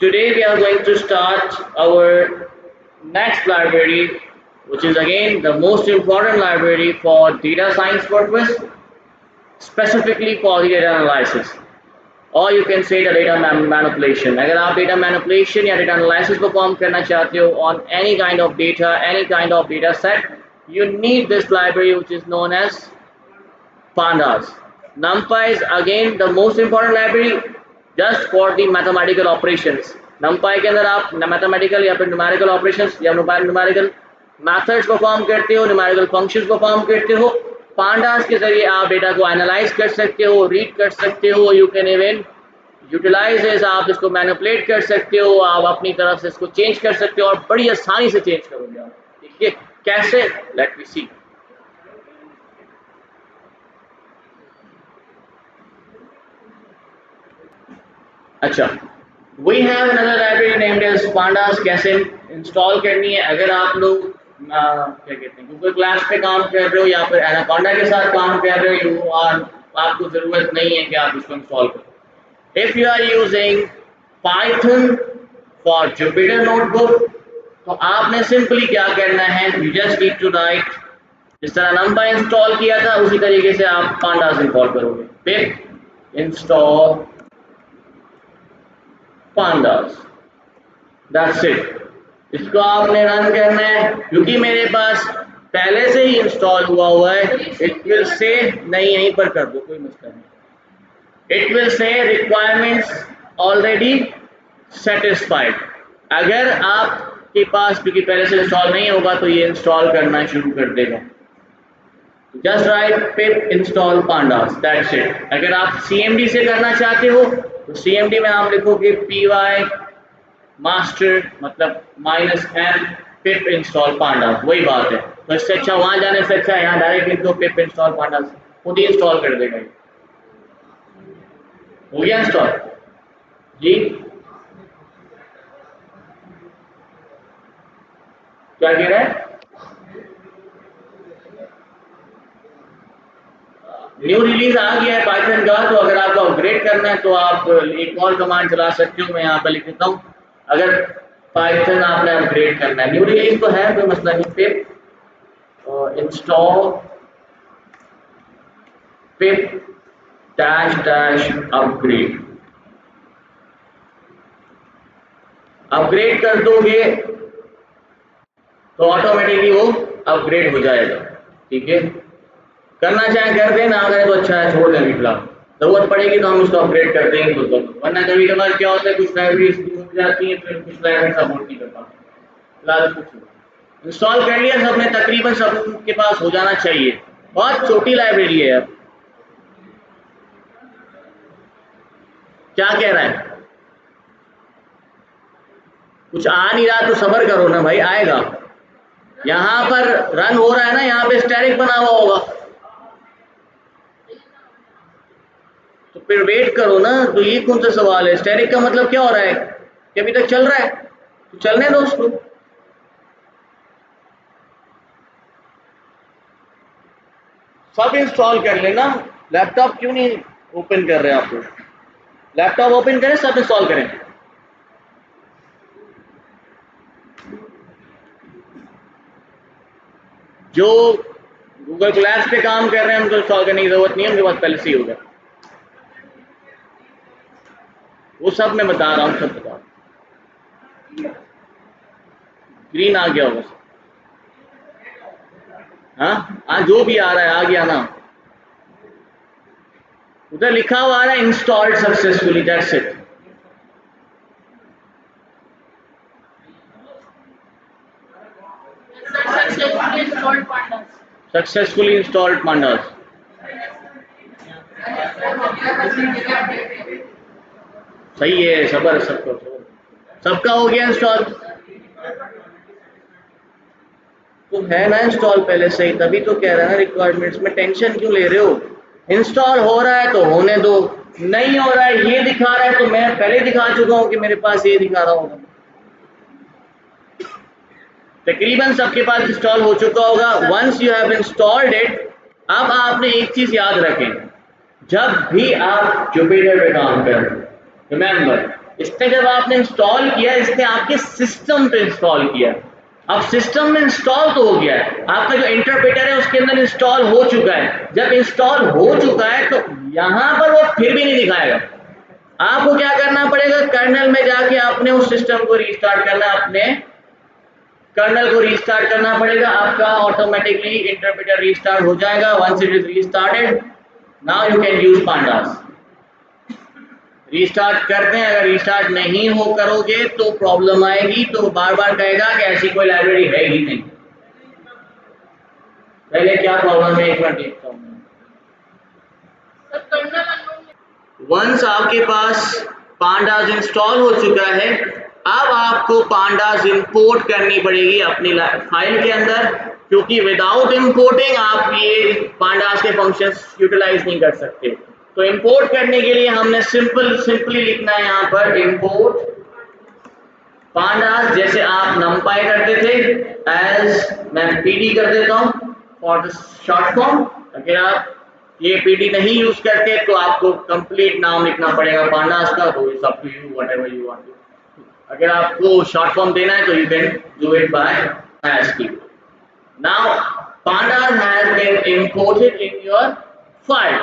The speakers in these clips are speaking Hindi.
Today we are going to start our next library, which is again the most important library for data science purpose, specifically for the data analysis. और यू कैन से डेटा मैनिपुलेशन। अगर आप डेटा मैनिपुलेशन या डेटा एनालिसिस परफॉर्म करना चाहते हो on any kind of data, any kind of data set, you need this library which is known as pandas. NumPy is again the most important library just for the mathematical operations. NumPy के अंदर आप मैथमेटिकल या फिर न्यूमेरिकल ऑपरेशंस या न्यूमेरिकल मैथड्स परफॉर्म करते हो, न्यूमेरिकल फंक्शंस परफॉर्म करते हो। पांडास के जरिए आप डेटा को एनालाइज कर सकते हो, रीड कर सकते हो, यू कैन इवन यूटिलाइज, आप इसको मैनिपुलेट कर सकते हो, आप अपनी तरफ से इसको चेंज कर सकते हो और बड़ी आसानी से चेंज करोगे आप। ठीक है, कैसे? Let me see. अच्छा, we have another library named as pandas. कैसे इंस्टॉल करनी है? अगर आप लोग क्या कहते हैं गूगल क्लास पे काम कर रहे हो या फिर एनाकोंडा के साथ काम कर रहे हो, आपको जरूरत नहीं है कि आप इसको इंस्टॉल करो। If you are using Python for Jupyter notebook, तो आपने सिंपली क्या करना है, you just need to write, जिस तरह नंपी इंस्टॉल किया था उसी तरीके से आप पांडास इंस्टॉल करोगे। फिर इंस्टॉल pandas, that's it। इसको आपने रन करना है, क्योंकि मेरे पास पहले से ही इंस्टॉल हुआ है। इट विल से नहीं, यहीं पर कर दो, कोई मसला नहीं। It will say requirements already satisfied. अगर आपके पास क्योंकि पहले से इंस्टॉल नहीं होगा तो ये इंस्टॉल करना शुरू कर देगा। Just right pip install pandas, that's it. अगर आप CMD से करना चाहते हो तो CMD में आप लिखोगे py मास्टर मतलब -m पिप इंस्टॉल pandas, वही बात है। तो इससे अच्छा वहां जाने से अच्छा यहाँ डायरेक्ट लिख दो पिप इंस्टॉल pandas, खुद ही इंस्टॉल कर देगा। हो गया इंस्टॉल जी? क्या कह रहा है? न्यू रिलीज आ गया है पाइथन का, तो अगर आपको अपग्रेड करना है तो आप एक और कमांड चला सकते हो। मैं यहाँ पर लिख देता हूँ, अगर पाइथन आपने अपग्रेड करना है। न्यू रिलीज तो है, कोई मसला नहीं। पिप इंस्टॉल पिप डैश डैश अपग्रेड, अपग्रेड कर दोगे तो ऑटोमेटिकली वो अपग्रेड हो जाएगा। ठीक है, करना चाहे कर देना, अगर तो अच्छा है, छोड़ देंगे फिलहाल। जरूरत पड़ेगी तो हम उसको अपग्रेड कर देंगे खुद को, वरना कभी कभार क्या होता है कुछ लाइब्रेरीज हो जाती हैं, फिर कुछ लाइब्रेरी सपोर्ट नहीं कर पाते। फिलहाल कुछ इंस्टॉल कर लिया सबने, तकरीबन सबके पास हो जाना चाहिए। बहुत छोटी लाइब्रेरी है यार। क्या कह रहा है? कुछ आ नहीं रहा तो सब्र करो ना भाई, आएगा। यहाँ पर रन हो रहा है ना, यहाँ पे स्टैटिक बना हुआ होगा, तो फिर वेट करो ना। तो ये कौन सा सवाल है? स्टैटिक का मतलब क्या हो रहा है कि अभी तक चल रहा है, तो चलने दो उसको। सब इंस्टॉल कर लेना। लैपटॉप क्यों नहीं ओपन कर रहे आप लोग? लैपटॉप ओपन करें, सब इंस्टॉल करें। जो गूगल क्लास पे काम कर रहे हैं उनको इंस्टॉल करने की जरूरत नहीं है, उनके पास पहले से ही होगा। वो सब मैं बता रहा हूँ, सब बता रहा हूँ। ग्रीन आ गया होगा। हाँ, जो भी आ रहा है आ गया ना। उधर लिखा हुआ आ रहा है installed successfully, that's it. Successfully installed pandas। सही है, सबर सबको, सबका हो गया इंस्टॉल तो है ना इंस्टॉल पहले से ही, तभी तो कह रहा है ना रिक्वायरमेंट्स में टेंशन क्यों ले रहे हो? इंस्टॉल हो रहा है तो होने दो, नहीं हो रहा है ये दिखा रहा है तो मैं पहले दिखा चुका हूँ कि मेरे पास ये दिखा रहा होगा। तकरीबन सबके पास इंस्टॉल हो चुका होगा। Once you have installed it, अब आपने एक चीज याद रखें, जब भी आप जुपिटर पे काम करें, रिमेंबर इसने जब आपने इंस्टॉल किया, इसने आपके सिस्टम पे इंस्टॉल किया। अब सिस्टम में इंस्टॉल तो हो गया है, आपका जो इंटरप्रेटर है उसके अंदर इंस्टॉल हो चुका है। जब इंस्टॉल हो चुका है तो यहाँ पर वो फिर भी नहीं दिखाएगा। आपको क्या करना पड़ेगा, कर्नल में जाके आपने उस सिस्टम को रीस्टार्ट करना है, अपने कर्नल को रीस्टार्ट करना पड़ेगा। आपका ऑटोमेटिकली इंटरप्रेटर रीस्टार्ट हो जाएगा। Once it is restarted, now you can use pandas. Restart करते हैं, अगर रीस्टार्ट नहीं हो करोगे तो प्रॉब्लम आएगी, तो बार बार कहेगा कि ऐसी कोई लाइब्रेरी है ही नहीं। पहले क्या प्रॉब्लम है एक बार देखता हूँ। वंस आपके पास पांडास इंस्टॉल हो चुका है, अब आपको पांडास इंपोर्ट करनी पड़ेगी अपनी फाइल के अंदर, क्योंकि विदाउट इंपोर्टिंग आप ये पांडास के फंक्शंस यूटिलाइज नहीं कर सकते। तो इंपोर्ट करने के लिए हमने सिंपली लिखना है यहाँ पर इंपोर्ट पांडास, जैसे आप नमपाई करते थे, एज मैं पीडी कर देता हूँ फॉर द शॉर्ट फॉर्म। अगर आप ये पीडी नहीं यूज करते तो आपको कंप्लीट नाम लिखना पड़ेगा पांडास का, तो it's up to you whatever you want to. अगर आपको शॉर्ट फॉर्म देना है तो you can do it by ASCII। Now pandas has been imported in your file.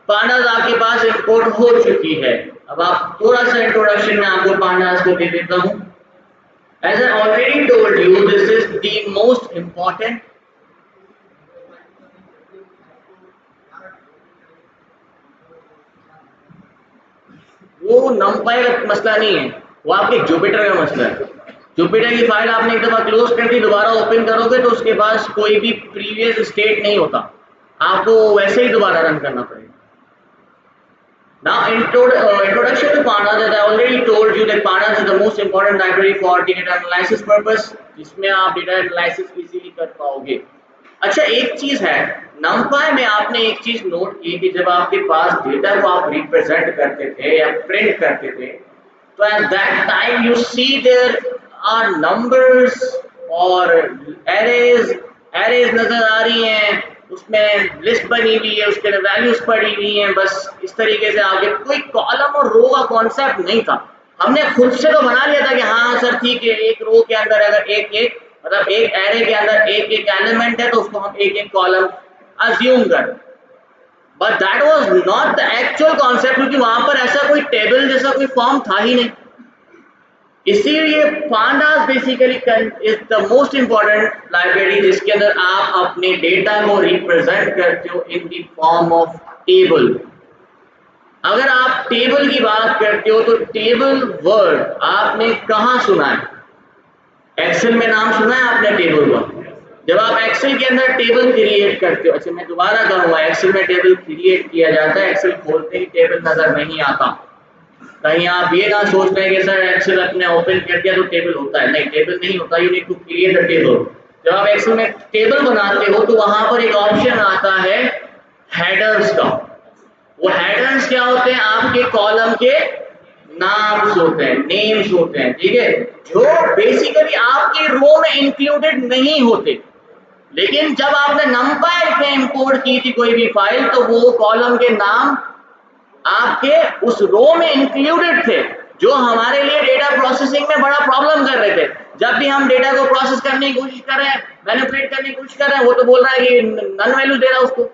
Pandas आपके पास इंपोर्ट हो चुकी है। अब आप थोड़ा सा इंट्रोडक्शन में आपको पांडास को दे देता हूँ। As I already told you, this is the most important वो नमपाई का मसला नहीं है, वो आपके जुपिटर का मसला है। जुपिटर की फाइल आपने एक दफा क्लोज कर दी, दोबारा ओपन करोगे तो उसके पास कोई भी प्रीवियस स्टेट नहीं होता, आपको वैसे ही दोबारा रन करना पड़ेगा। Now, introduction to Pandas, as I already told you that Pandas is the most important library for data analysis purpose, जिसमें आप data analysis easily कर पाओगे। अच्छा, एक चीज है, NumPy में आपने एक चीज नोट की कि जब आपके पास डेटा को आप रिप्रेजेंट करते थे या प्रिंट करते थे, तो at that time you see there are numbers और एरेज नजर आ रही हैं, उसमें लिस्ट बनी हुई है, उसके लिए वैल्यूज पड़ी हुई हैं, बस इस तरीके से आगे कोई कॉलम और रो का कॉन्सेप्ट नहीं था। हमने खुद से तो बना लिया था कि हाँ सर ठीक है, एक रो के अंदर अगर एक मतलब एक एरे के अंदर एक एलिमेंट है तो उसको हम एक कॉलम अज्यूम कर, but that was not the actual concept, क्योंकि वहां पर ऐसा कोई टेबल जैसा कोई फॉर्म था ही नहीं। इसीलिए pandas basically is the most important library जिसके अंदर आप अपने डेटा को रिप्रेजेंट करते हो in the form of table. अगर आप टेबल की बात करते हो तो टेबल वर्ड आपने कहाँ सुना है? एक्सेल में नाम सुना है आपने टेबल का? जब आप एक्सेल के अंदर टेबल क्रिएट करते हो, अच्छा मैं दोबारा कहूँगा, एक्सेल में टेबल क्रिएट किया जाता है, एक्सेल खोलते ही टेबल नजर नहीं आता। कहीं आप ये ना सोच रहे कि सर एक्सेल अपने ओपन कर दिया तो टेबल होता है, नहीं, टेबल नहीं होता, you need to create a table. जब आप एक्सेल में टेबल बनाते हो तो वहां पर एक ऑप्शन आता है हेडर्स का। वो हेडर्स क्या होते हैं? आपके कॉलम के नाम्स होते हैं, नेम्स होते हैं, ठीक है, जो बेसिकली आपके रो में इंक्लूडेड नहीं होते। लेकिन जब आपने नमपाई में इंपोर्ट की थी कोई भी फाइल, तो वो कॉलम के नाम आपके उस रो में इंक्लूडेड थे, जो हमारे लिए डेटा प्रोसेसिंग में बड़ा प्रॉब्लम कर रहे थे। जब भी हम डेटा को प्रोसेस करने की कोशिश कर रहे हैं, मैनिपुलेट करने की कोशिश कर रहे हैं, वो तो बोल रहा है कि नन वैल्यू दे रहा है उसको,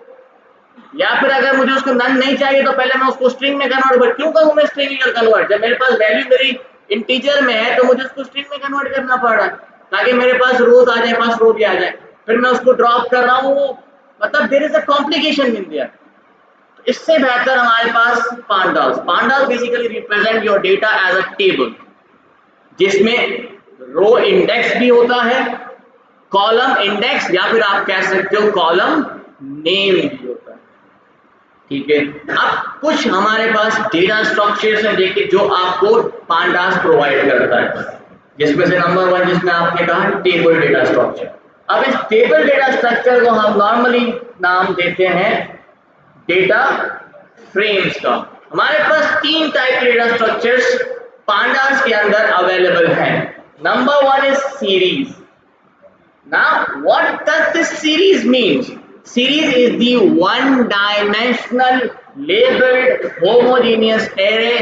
या फिर अगर मुझे उसको नन नहीं चाहिए तो पहले मैं उसको स्ट्रिंग में कन्वर्ट कर, क्यों करूं मैं स्ट्रिंग में कन्वर्ट? जब मेरे पास वैल्यू मेरी इंटीजर में है तो मुझे उसको स्ट्रिंग में कन्वर्ट करना पड़ रहा है ताकि मेरे पास रोज आ जाए, पास रो भी आ जाए, फिर मैं उसको ड्रॉप कर रहा हूँ, मतलब there is a complication in there. इससे बेहतर हमारे पास pandas. Pandas basically represent your data as a table, जिसमें रो इंडेक्स भी होता है, कॉलम इंडेक्स, या फिर आप कह सकते हो कॉलम नेम भी होता है, ठीक है। अब कुछ हमारे पास डेटा स्ट्रक्चर्स हैं देखिए जो आपको पांडास प्रोवाइड करता है, जिसमें से नंबर 1 जिसमें आपने कहा टेबल डेटा स्ट्रक्चर। अब इस टेबल डेटा स्ट्रक्चर को हम नॉर्मली नाम देते हैं डेटा फ्रेम्स का। हमारे पास 3 टाइप के डेटा स्ट्रक्चर्स पांडास के अंदर अवेलेबल हैं। Number 1 is series. Now what does this series means? Series is the one-dimensional labeled homogeneous array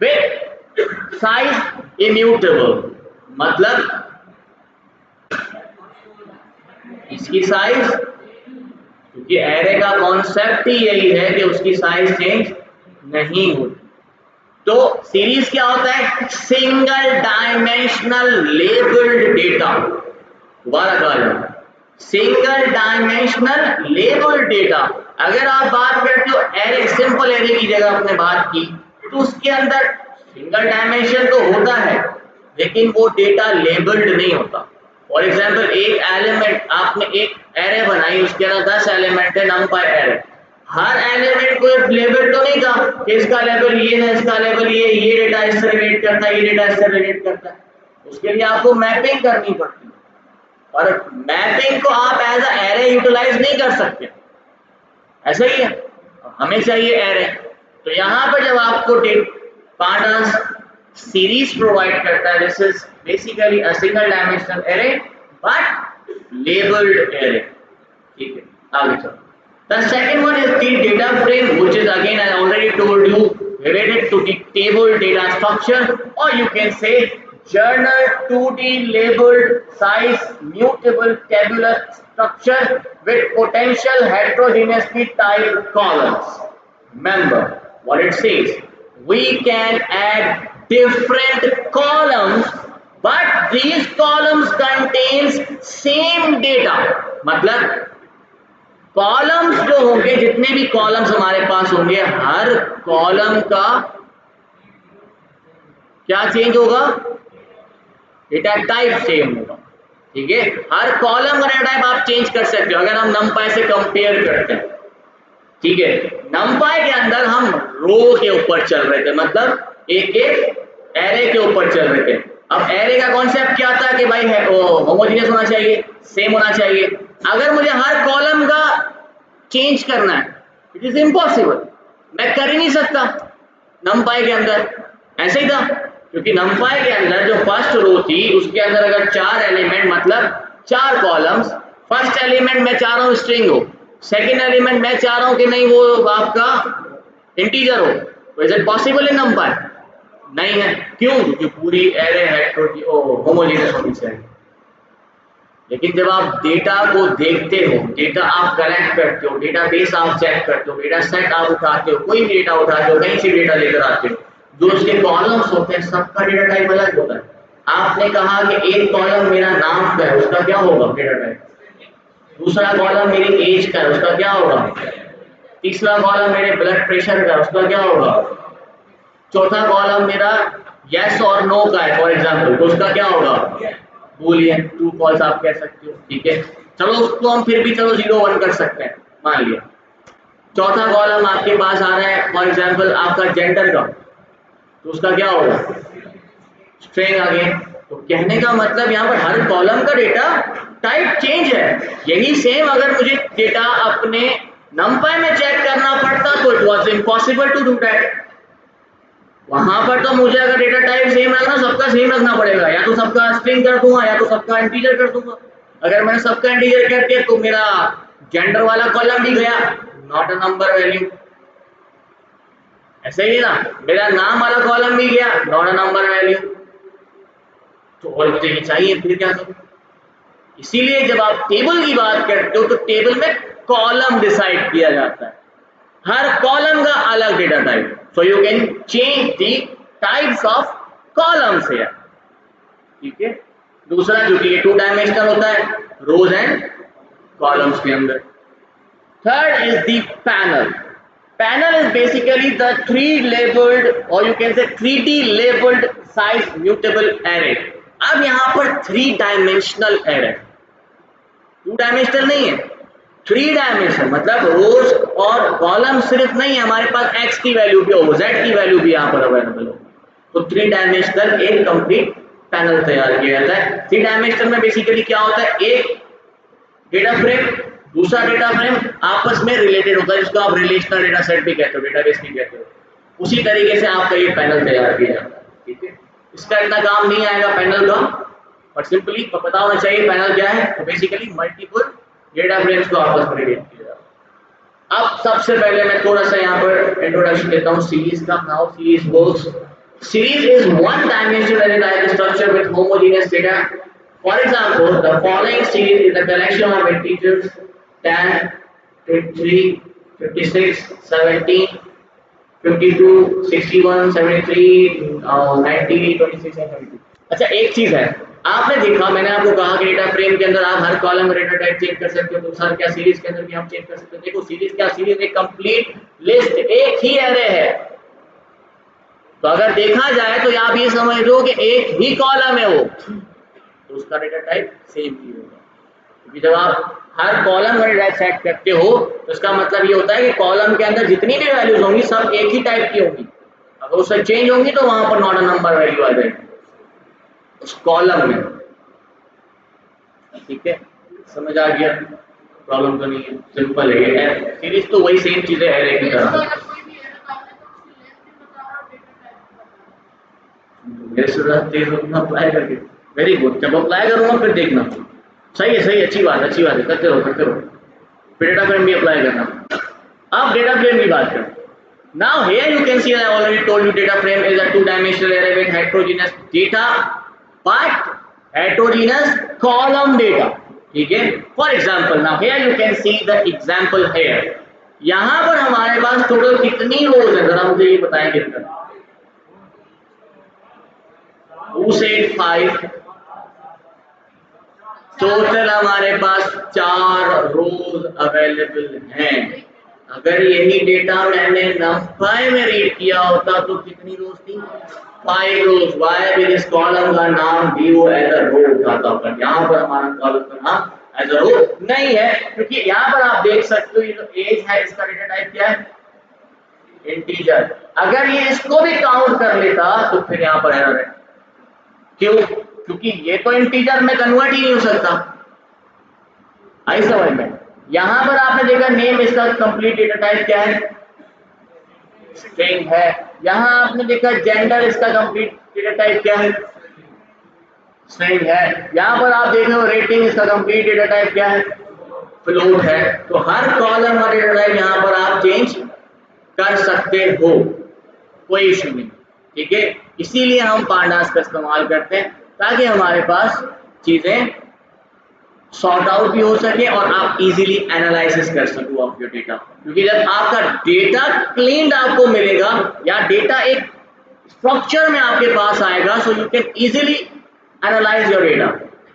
with size immutable, मतलब इसकी साइज, क्योंकि एरे का कॉन्सेप्ट ही यही है कि उसकी साइज चेंज नहीं होती। तो सीरीज क्या होता है? Single dimensional labelled data. दोबारा कहा जाए, सिंगल डायमेंशनल लेबल्ड डेटा। अगर आप बात करते हो एरे, सिंपल एरे की जगह आपने बात की, तो उसके अंदर सिंगल डायमेंशन तो होता है लेकिन वो डेटा लेबल्ड नहीं होता। फॉर एग्जाम्पल, एक एलिमेंट, आपने एक एरे बनाई, उसके अंदर 10 एलिमेंट है, नंपाई एरे। हर एलिमेंट को एक लेबल तो नहीं था कि इसका लेबल ये है, इसका लेबल ये डेटा इससे रिलेट करता है, ये डेटा इससे रिलेट करता है। उसके लिए आपको मैपिंग करनी पड़ती है, और मैपिंग को आप एज अ एरे यूटिलाइज नहीं कर सकते। ऐसा ही है, हमें चाहिए एरे। तो यहाँ पर जब आपको pandas सीरीज प्रोवाइड करता है, this is basically a single dimensional array but labelled array. ठीक है, आगे चलो। The second one is the data frame, which is again I already told you related to the table data structure, or you can say journal 2D labeled size mutable tabular structure with potential heterogeneously typed columns. Remember what it says. We can add different columns, but these columns contains same data. मतलब कॉलम्स जो होंगे, जितने भी कॉलम्स हमारे पास होंगे, हर कॉलम का क्या चेंज होगा? डेटा टाइप सेम होगा। ठीक है, हर कॉलम का डेटा टाइप आप चेंज कर सकते हो। अगर हम नमपाई से कंपेयर करते हैं, ठीक है, नमपाई के अंदर हम रो के ऊपर चल रहे थे, मतलब एक एक एरे के ऊपर चल रहे थे। अब एरे का कॉन्सेप्ट क्या था कि भाई होमोजेनियस होना चाहिए, सेम होना चाहिए। अगर मुझे हर कॉलम का चेंज करना है, इट इज इम्पॉसिबल, मैं कर ही नहीं सकता नमपाई के अंदर। ऐसे ही था, क्योंकि नमपाई के अंदर जो फर्स्ट रो थी उसके अंदर अगर 4 एलिमेंट, मतलब 4 कॉलम्स, फर्स्ट एलिमेंट मैं चाह रहा हूँ स्ट्रिंग हो, सेकेंड एलिमेंट मैं चाह रहा हूँ कि नहीं वो आपका इंटीजर हो, तो इज इट पॉसिबल इन नमपाई? नहीं है। क्यों? क्योंकि पूरी एरे है होमोजेनियस होनी चाहिए। लेकिन जब आप डेटा को देखते हो, डेटा आप कलेक्ट करते हो, डेटा बेस आप चेक करते हो, डेटा सेट आप उठाते हो, कोई भी डेटा उठाते हो, कहीं से डेटा लेकर आते हो, जो उसके कॉलम्स होते हैं सबका डेटा टाइप अलग होता है। आपने कहा कि एक कॉलम मेरा नाम का है, उसका क्या होगा डेटा टाइप? दूसरा कॉलम मेरी एज का है, उसका क्या होगा? तीसरा कॉलम मेरे ब्लड प्रेशर का है, उसका क्या होगा? चौथा कॉलम मेरा यस और नो का है फॉर एग्जाम्पल, तो उसका क्या होगा? बूलियन, ट्रू फॉल्स आप कह सकते हो। ठीक है, चलो उसको हम फिर भी चलो 0 1 कर सकते हैं, मान लिया। चौथा कॉलम आपके पास आ रहा है फॉर एग्जाम्पल आपका जेंडर का, तो उसका क्या होगा? स्ट्रिंग आ गया। तो कहने का मतलब यहाँ पर हर कॉलम का डेटा टाइप चेंज है। यही सेम अगर मुझे डेटा अपने नमपाई में चेक करना पड़ता तो it was impossible to do that. वहां पर तो मुझे अगर डेटा टाइप सेम रखना, सबका सेम रखना पड़ेगा, या तो सबका स्ट्रिंग कर दूंगा या तो सबका इंटीजर कर दूंगा। अगर मैंने सबका इंटीजर कर दिया तो मेरा जेंडर वाला कॉलम भी गया, नॉट अ नंबर वैल्यू। ऐसे ही ना, मेरा नाम वाला कॉलम भी गया, नॉट अ नंबर वैल्यू। तो और मुझे ये चाहिए, फिर क्या करूं? इसीलिए जब आप टेबल की बात करते हो तो टेबल में कॉलम डिसाइड किया जाता है, हर कॉलम का अलग data type, so you can change the types of columns here. ठीक है, दूसरा जो कि 2 डायमेंशनल होता है, रोज एंड कॉलम्स के अंदर। Third is the panel. Panel is basically the 3 labelled और you can say 3D labelled size mutable array. अब यहां पर 3 डायमेंशनल एरे, 2 डायमेंशनल नहीं है, 3 डायमेंशन, मतलब रोज और कॉलम सिर्फ नहीं है, हमारे पास x की वैल्यू भी हो, z की वैल्यू भी यहाँ पर अवेलेबल हो। तो 3 डायमेंशनल एक कंप्लीट पैनल तैयार किया जाता है। 3 डायमेंशनल में बेसिकली क्या होता है, एक डेटा फ्रेम, दूसरा डेटा फ्रेम आपस में रिलेटेड होता है, जिसको आप रिलेशनल डेटा सेट भी कहते हो, डेटाबेस भी कहते हो। उसी तरीके से आपका ये पैनल तैयार किया जाता है। ठीक है, इसका इतना काम नहीं आएगा पैनल का, बट सिंपली पता होना चाहिए पैनल क्या है। तो बेसिकली मल्टीपल डेटा फ्रेम्स को आपस में रिलेट किया जाता है। अब सबसे पहले मैं थोड़ा सा यहाँ पर इंट्रोडक्शन देता हूँ सीरीज का, how series works. Series is one dimensional array type structure with homogeneous data. For example, the following series is a collection of integers 10, 53, 56, 17, 52, 61, 73, 90, 26 और 32। अच्छा एक चीज है, आपने देखा मैंने आपको कहा कि डेटा फ्रेम के अंदर आप हर कॉलम का डेटा टाइप चेंज कर सकते हो, तो सर क्या सीरीज के अंदर भी हम चेंज कर सकते हैं? देखो सीरीज क्या, सीरीज एक कंप्लीट लिस्ट, एक ही एरे है। तो अगर देखा जाए तो आप ये समझ लो कि एक ही कॉलम है वो, तो उसका डेटा टाइप सेम ही होगा, क्योंकि जब आप हर कॉलम का डेटा सेट करते हो तो इसका मतलब ये होता है कि कॉलम के अंदर जितनी भी वैल्यूज होंगी सब एक ही टाइप की होंगी। अगर उससे चेंज होंगी तो वहां पर नॉट अ नंबर वैल्यू आ जाएगी उस कॉलम में। ठीक है, समझ आ गया? प्रॉब्लम तो नहीं है, सिंपल है ये। सीरीज तो वही सेम चीजें है एक ही तरह। मेरे से ज़्यादा तेज होना अप्लाई करके। वेरी गुड, जब अप्लाई करूंगा फिर देखना। सही है, सही, अच्छी बात है, अच्छी बात है, करते रहो करते रहो। फिर डेटा फ्रेम भी अप्लाई करना। अब डेटा फ्रेम की बात करें। Now here you can see I already told you data frame is a two-dimensional array with heterogeneous data, but heterogeneous column data. ठीक है? For example, now here you can see the example here. यहाँ पर हमारे पास टोटल कितनी रोज है, जरा मुझे ये बताएंगे। 2 से 5 टोटल हमारे पास 4 रोज अवेलेबल हैं। अगर यही डेटा मैंने numpy में रीड किया होता तो कितनी रोज थी? 5 रोज। वाई भी इस कॉलम का नाम व्यू एज अ रो उठाता होगा, यहाँ पर हमारा कॉलम का नाम एज अ रो नहीं है, क्योंकि यहाँ पर आप देख सकते हो ये जो एज है इसका डेटा टाइप क्या है? इंटीजर। अगर ये इसको भी काउंट कर लेता तो फिर यहाँ पर एरर है। क्यों? क्योंकि ये तो इंटीजर में कन्वर्ट ही नहीं हो सकता। आई समझ में? यहां पर आपने देखा नेम इसका कंप्लीट डेटा टाइप क्या है? स्ट्रिंग है। यहां आपने देखा जेंडर इसका कंप्लीट डेटा टाइप क्या है? स्ट्रिंग है। यहां पर आप देख रहे हो रेटिंग इसका कंप्लीट डेटा टाइप क्या है? फ्लोट है। तो हर कॉलम का डेटा टाइप यहां पर आप चेंज कर सकते हो, कोई इशू नहीं। ठीक है, इसीलिए हम पांडास का इस्तेमाल करते हैं ताकि हमारे पास चीजें सॉर्ट आउट भी हो सके और आप इजीली एनालिसिस कर सको ऑफ योर डेटा। क्योंकि जब आपका डेटा क्लीन्ड आपको मिलेगा या डेटा एक स्ट्रक्चर में आपके पास आएगा, so you can easily analyse your data.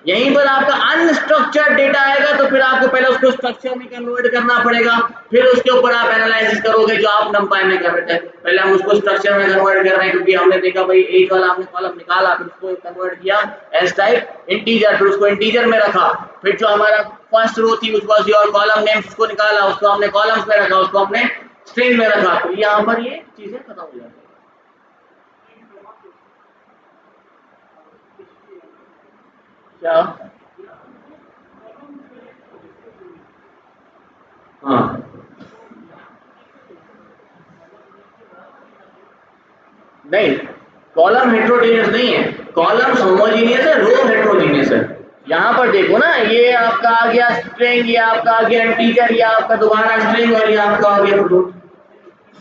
यहीं पर आपका अनस्ट्रक्चर्ड डेटा आएगा तो फिर आपको पहले उसको स्ट्रक्चर में कन्वर्ट करना पड़ेगा, फिर उसके ऊपर आप एनालिसिस करोगे जो आप numpy में कर रहे थे। पहले हम उसको स्ट्रक्चर में कन्वर्ट कर रहे हैं क्योंकि हमने देखा भाई एज वाला हमने कॉलम निकाला, फिर उसको कन्वर्ट किया एज टाइप इंटीजर, फिर उसको इंटीजर में रखा, फिर जो हमारा फर्स्ट रो थी उस वाज योर कॉलम नेम, उसको निकाला, उसको हमने कॉलम्स में रखा, उसको हमने स्ट्रिंग में रखा। तो यहाँ पर ये चीजें खत्म हो जाती है। क्या? हाँ, नहीं, कॉलम हेट्रोजीनियस नहीं है, कॉलम्स होमोजीनियस है, रो हेट्रोजीनियस है। यहाँ पर देखो ना, ये आपका आ गया स्ट्रिंग, ये आपका आ गया इंटीजर, ये आपका दोबारा स्ट्रिंग और ये आपका आ गया फ्लोट।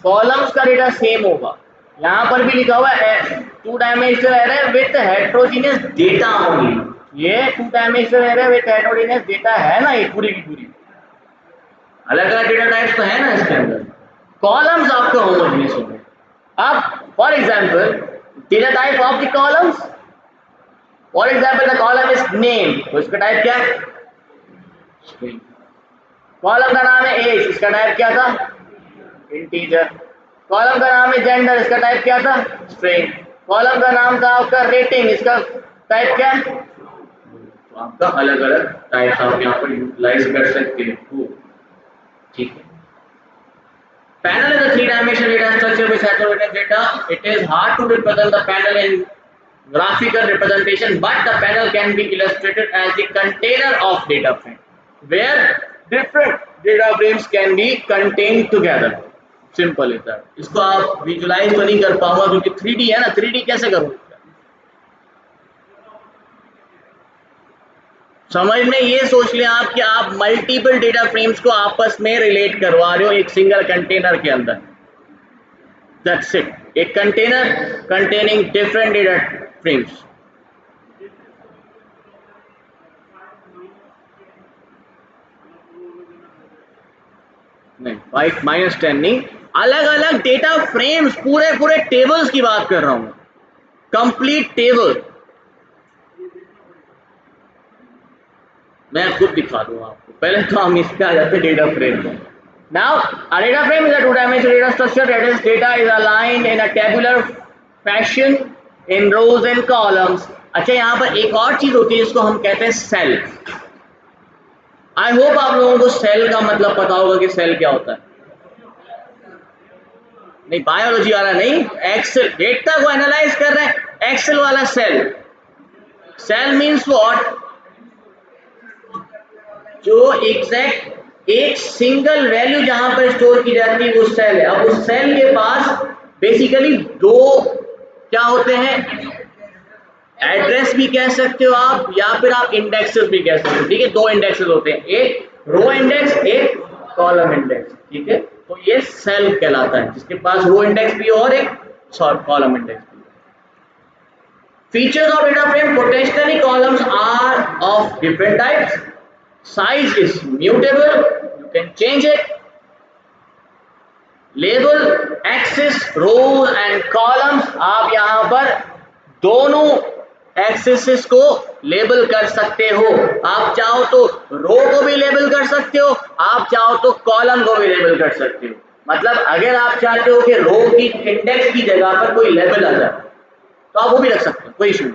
कॉलम्स का डेटा सेम होगा। यहाँ पर भी लिखा हुआ है two dimensional array with heterogeneous data only. ये two dimensional array with heterogeneous data है ना, ये पूरी की पूरी अलग अलग डेटा टाइप्स तो है ना इसके अंदर। कॉलम्स आपका होमोजीनियस हो गए। अब for example data type of the columns, for example the column is name, तो इसका टाइप क्या है? स्ट्रिंग। कॉलम का नाम है एज, इसका टाइप क्या था? इंटीजर। कॉलम का नाम है जेंडर, इसका टाइप क्या था? स्ट्रिंग। कॉलम का नाम था आपका रेटिंग, इसका टाइप क्या है? तो आपका अलग अलग टाइप्स आप यहाँ पर यूटिलाइज कर सकते हो। ठीक है। Panel is a three-dimensional data structure with heterogeneous data. It is hard to represent the panel in graphical representation, but the panel can be illustrated as the container of data frame, where different data frames can be contained together. Simple is that. इसको आप visualize तो नहीं कर पाऊंगा क्योंकि 3D है ना, 3D कैसे करूँ? समझ में ये सोच लें आप कि आप मल्टीपल डेटा फ्रेम्स को आपस में रिलेट करवा रहे हो एक सिंगल कंटेनर के अंदर। That's it, a container containing different data frames. नहीं, 5 - 10 नहीं, अलग अलग डेटा फ्रेम्स, पूरे पूरे टेबल्स की बात कर रहा हूं, कंप्लीट टेबल। मैं खुद दिखा दूंगा आपको, पहले तो हम इस पे आ जाते हैं डेटा फ्रेम में। Now a data frame is a two-dimensional data structure that is data is aligned in a tabular fashion in rows and columns। अच्छा, यहाँ पर एक और चीज होती है जिसको हम कहते हैं सेल। आई होप आप लोगों को सेल का मतलब पता होगा कि सेल क्या होता है। नहीं, बायोलॉजी वाला नहीं, एक्सेल डेटा को एनालाइज कर रहे हैं, एक्सेल वाला सेल। सेल मीन्स व्हाट, जो एग्जैक्ट एक सिंगल वैल्यू जहां पर स्टोर की जाती है वो सेल है। अब उस सेल के पास बेसिकली दो क्या होते हैं, एड्रेस भी कह सकते हो आप, या फिर आप इंडेक्सेस भी कह सकते हो। ठीक है, दो इंडेक्सेस होते हैं, एक रो इंडेक्स, एक कॉलम इंडेक्स। ठीक है, तो ये सेल कहलाता है, जिसके पास रो इंडेक्स भी और एक कॉलम इंडेक्स भी। Features of data frame: potentially columns are of different types. Size is mutable, you can change it. Label: axis, rows and columns, आप यहाँ पर दोनों एक्सिस को लेबल कर सकते हो। आप चाहो तो रो को भी लेबल कर सकते हो, आप चाहो तो कॉलम को भी लेबल कर सकते हो। मतलब अगर आप चाहते हो कि रो की इंडेक्स की जगह पर कोई लेबल आ जाए तो आप वो भी रख सकते हो, कोई इशू नहीं।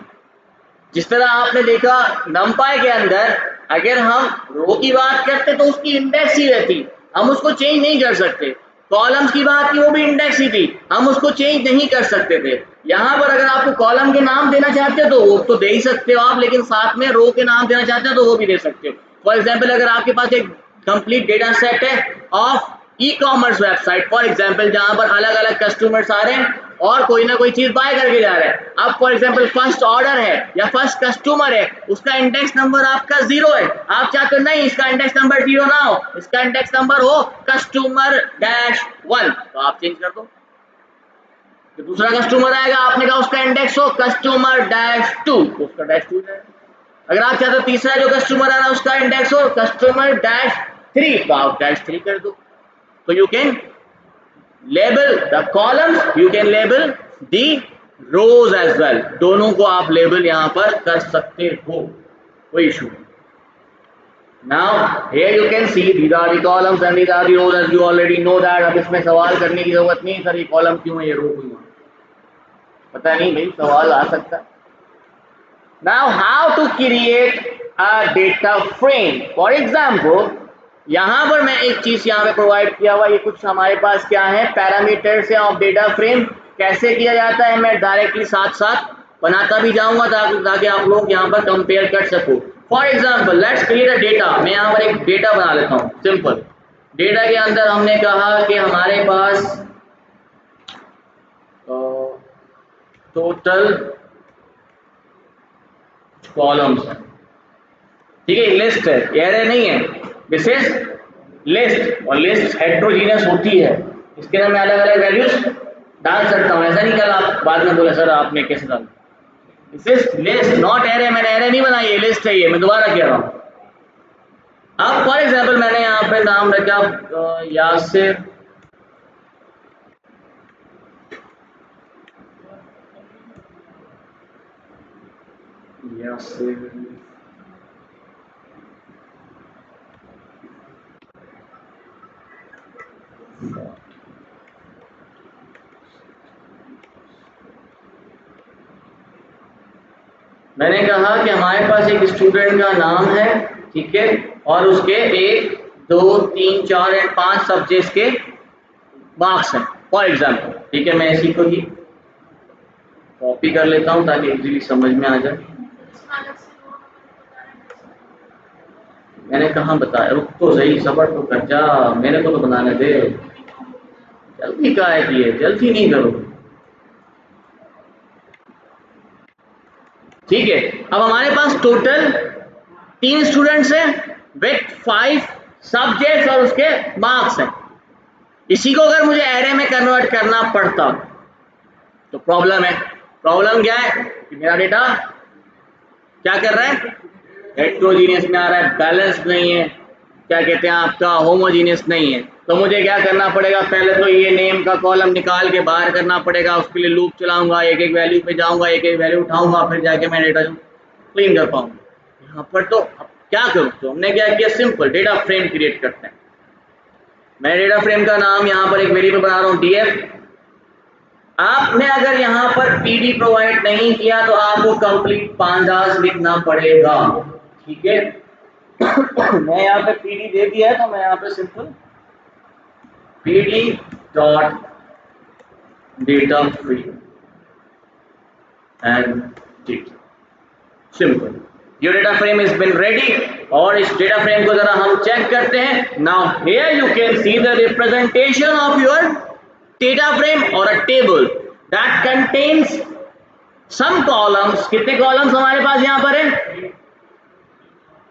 जिस तरह आपने देखा नमपाई के अंदर, अगर हम रो की बात करते तो उसकी इंडेक्स ही रहती, हम उसको चेंज नहीं कर सकते। कॉलम्स की बात की, वो भी इंडेक्स ही थी, हम उसको चेंज नहीं कर सकते थे। यहाँ पर अगर आपको कॉलम के नाम देना चाहते हो तो वो तो दे ही सकते हो आप, लेकिन साथ में रो के नाम देना चाहते हो तो वो भी दे सकते हो। फॉर एग्जाम्पल, अगर आपके पास एक कंप्लीट डेटा सेट है of e commerce website, for example, जहां पर अलग अलग कस्टमर्स आ रहे हैं और कोई ना कोई चीज बाय करके जा रहे हैं। अब फॉर एग्जांपल फर्स्ट ऑर्डर है या फर्स्ट कस्टमर है, उसका इंडेक्स नंबर आपका 0 है, आप चाहते हो नहीं इसका इंडेक्स नंबर 0 ना हो, इसका इंडेक्स नंबर हो कस्टमर-1, तो आप चेंज कर दो। तो दूसरा कस्टमर आएगा, आपने कहा उसका इंडेक्स हो कस्टमर-2, तो उसका -2 जाएगा। अगर आप चाहते हो तीसरा जो कस्टमर आ रहा है उसका इंडेक्स हो कस्टमर-3, तो आप -3 कर दो। तो you can label the columns, you can label the rows as well, दोनों को आप लेबल यहां पर कर सकते हो, कोई इशू नहीं। Now here you can see these are the columns and these are the rows, as you already know that। अब इसमें सवाल करने की जरूरत नहीं, सर ये कॉलम क्यों है, ये रो क्यों है, पता नहीं भाई, सवाल आ सकता है। Now how to create a data frame? For example, यहां पर मैं एक चीज यहां पे प्रोवाइड किया हुआ, ये कुछ हमारे पास क्या है, पैरामीटर्स है ऑफ डेटा फ्रेम। कैसे किया जाता है मैं डायरेक्टली साथ साथ बनाता भी जाऊंगा ताकि आप लोग यहां पर कंपेयर कर सको। For example let's create a data, मैं यहां पर एक डेटा बना लेता हूं सिंपल। डेटा के अंदर हमने कहा कि हमारे पास टोटल कॉलम्स है। ठीक है, लिस्ट है, एरे नहीं है, दिस इज लिस्ट, और लिस्ट हेट्रोजीनियस होती है, इसके अंदर मैं अलग अलग वैल्यूज डाल सकता हूँ। ऐसा नहीं कल आप बाद में बोले सर आपने कैसे डाला, this is list not array. मैंने एरे नहीं बनाई है, लिस्ट है ये, मैं दोबारा कह रहा हूँ। अब फॉर एग्जाम्पल मैंने यहाँ पे नाम रखा यासिर, मैंने कहा कि हमारे पास एक स्टूडेंट का नाम है, ठीक है, और उसके 1 2 3 4 एंड 5 सब्जेक्ट्स के मार्क्स हैं फॉर एग्जाम्पल। ठीक है, मैं इसी को ही कॉपी कर लेता हूँ ताकि इजीली समझ में आ जाए। मैंने कहाँ बताया, रुक तो सही, सबर तो कर जा, मेरे को तो बनाने दे, जल्दी का है कि जल्दी नहीं करो। ठीक है, अब हमारे पास टोटल 3 स्टूडेंट्स हैं विथ 5 सब्जेक्ट्स और उसके मार्क्स हैं। इसी को अगर मुझे एरे में कन्वर्ट करना पड़ता तो प्रॉब्लम है। प्रॉब्लम क्या है कि मेरा डेटा क्या कर रहा है, हेट्रोजीनियस में आ रहा है, बैलेंस नहीं है, क्या कहते हैं आपका होमोजीनियस नहीं है। तो मुझे क्या करना पड़ेगा, पहले तो ये नेम का कॉलम निकाल के बाहर करना पड़ेगा, उसके लिए लूप चलाऊंगा, एक एक वैल्यू पे जाऊंगा, एक एक वैल्यू उठाऊंगा, फिर जाके मैं डेटा क्लीन कर पाऊंगा। यहाँ पर तो अब क्या करूँ, तो हमने क्या किया, सिंपल डेटा फ्रेम क्रिएट करते हैं। मैं डेटा फ्रेम का नाम यहाँ पर एक वेरिएबल बना रहा हूँ df। आपने अगर यहाँ पर पीडी प्रोवाइड नहीं किया तो आपको कंप्लीट पांडास लिखना पड़ेगा, ठीक है। मैं यहाँ पे पीडी दे दिया है तो मैं यहाँ पे simple pd dot data frame and data, simple. Your data frame is been ready. और इस डेटा फ्रेम को जरा हम चेक करते हैं। Now here you can see the representation of your data frame और a table that contains some columns. कितने कॉलम्स हमारे पास यहाँ पर है,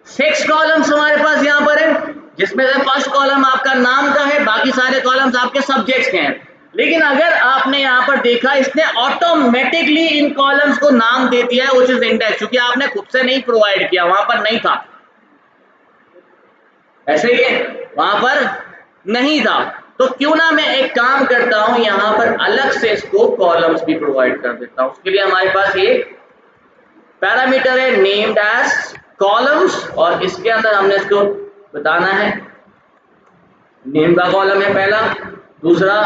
6 कॉलम्स हमारे पास यहाँ पर है, जिसमें से फर्स्ट कॉलम आपका नाम का है, बाकी सारे कॉलम्स आपके सब्जेक्ट्स के हैं। लेकिन अगर आपने यहाँ पर देखा, इसने ऑटोमेटिकली इन कॉलम्स को नाम दे दिया है, व्हिच इज इंडेक्स, क्योंकि आपने खुद से नहीं प्रोवाइड किया, वहां पर नहीं था। ऐसे ही है, वहां पर नहीं था। तो क्यों ना मैं एक काम करता हूं, यहाँ पर अलग से इसको कॉलम्स भी प्रोवाइड कर देता हूं। उसके लिए हमारे पास ये पैरामीटर है नेम्ड एज कॉलम्स, और इसके अंदर हमने इसको बताना है, नेम का कॉलम है पहला, दूसरा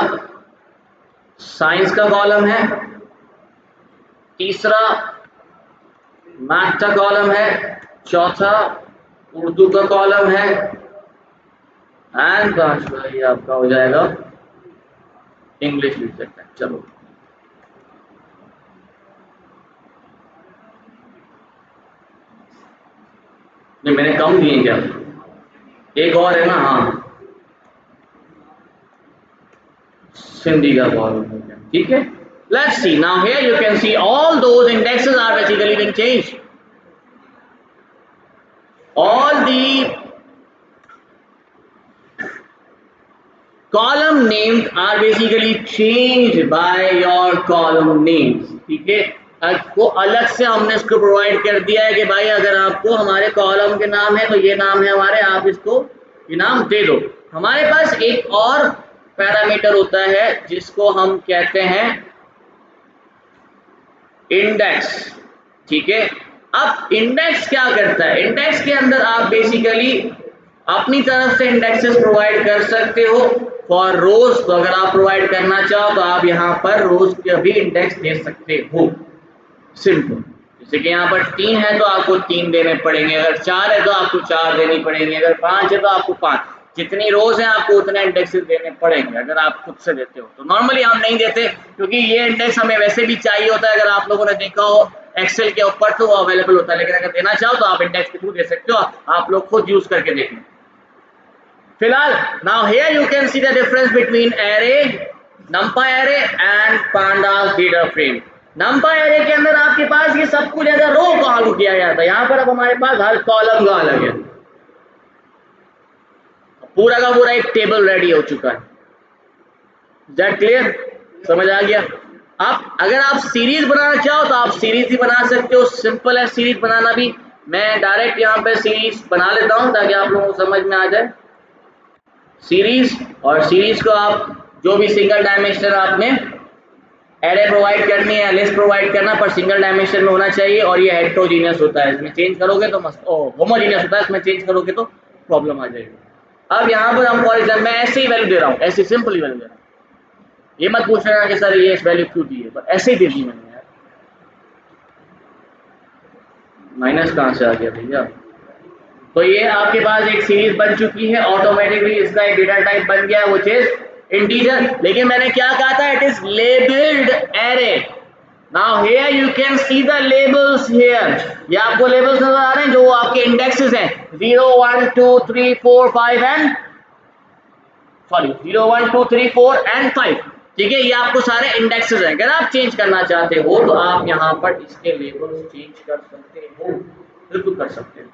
साइंस का कॉलम है, तीसरा मैथ का कॉलम है, चौथा उर्दू का कॉलम है, एंड पांचवा ये आपका हो जाएगा इंग्लिश लिख। चलो नहीं, मैंने कम दिए क्या, एक और है ना, हाँ सिंधी का कॉलम हो गया, ठीक है। Let's see. Now here you can see all those indexes are basically been changed. All the column names are basically changed by your column names. ठीक है, आपको अलग से हमने इसको प्रोवाइड कर दिया है कि भाई अगर आपको हमारे कॉलम के नाम है तो ये नाम है हमारे, आप इसको ये नाम दे दो। हमारे पास एक और पैरामीटर होता है जिसको हम कहते हैं इंडेक्स, ठीक है। अब इंडेक्स क्या करता है, इंडेक्स के अंदर आप बेसिकली अपनी तरफ से इंडेक्सेस प्रोवाइड कर सकते हो फॉर रोज। तो अगर आप प्रोवाइड करना चाहो तो आप यहाँ पर रोज के भी इंडेक्स दे सकते हो, सिंपल। जैसे कि यहाँ पर 3 है तो आपको 3 देने पड़ेंगे, अगर 4 है तो आपको 4 देनी पड़ेंगे, अगर 5 है तो आपको 5। जितनी रोज है आपको उतने इंडेक्सेस देने पड़ेंगे अगर आप खुद से देते हो। तो नॉर्मली हम नहीं देते क्योंकि ये इंडेक्स हमें वैसे भी चाहिए होता है। अगर आप लोगों ने देखा हो एक्सेल के ऊपर तो वो अवेलेबल होता है, लेकिन अगर देना चाहो तो आप इंडेक्स के थ्रू दे सकते हो, आप लोग खुद यूज करके देख लें। फिलहाल now here you can see the difference between array, नंपा array and pandas data frame. नंपा array के अंदर आपके पास ये सब कुछ ऐसा रो कॉल किया गया था, यहाँ पर अब हमारे पास हर कॉलम का अलग है, पूरा का पूरा एक टेबल रेडी हो चुका है। दैट क्लियर, समझ आ गया। आप अगर आप सीरीज बनाना चाहो तो आप सीरीज ही बना सकते हो, सिंपल है सीरीज बनाना भी। मैं डायरेक्ट यहाँ पे सीरीज बना लेता हूँ ताकि आप लोगों को समझ में आ जाए सीरीज। और सीरीज को आप जो भी सिंगल डायमेंशनल आपने एरे प्रोवाइड करनी है, लिस्ट प्रोवाइड करना, पर सिंगल डायमेंशन में होना चाहिए। और ये हेट्रोजीनियस होता है, इसमें चेंज करोगे तो मस्त, होमोजीनियस होता है, इसमें चेंज करोगे तो प्रॉब्लम आ जाएगी। अब यहाँ पर हम फॉर एग्जाम्पल मैं ऐसे ही वैल्यू दे रहा हूँ, ऐसी सिंपल ही वैल्यू दे रहा हूँ, ये मत पूछ लेना कि सर ये इस वैल्यू क्यों दी है, पर ऐसे ही दे दी मैंने यार। माइनस कहाँ से आ गया भैया। तो ये आपके पास एक सीरीज बन चुकी है, ऑटोमेटिकली इसका एक डेटा टाइप बन गया है व्हिच इज इंटीजर। लेकिन मैंने क्या कहा था, it is labelled array. Now here you can see the labels here, ये आपको लेबल्स नजर आ रहे हैं जो आपके इंडेक्सेस हैं 0 1 2 3 4 5 एंड सॉरी 0 1 2 3 4 एंड 5, ठीक है। ये आपको सारे इंडेक्सेस हैं। अगर आप चेंज करना चाहते हो तो आप यहाँ पर इसके लेबल्स चेंज कर सकते हो, बिल्कुल कर सकते हो।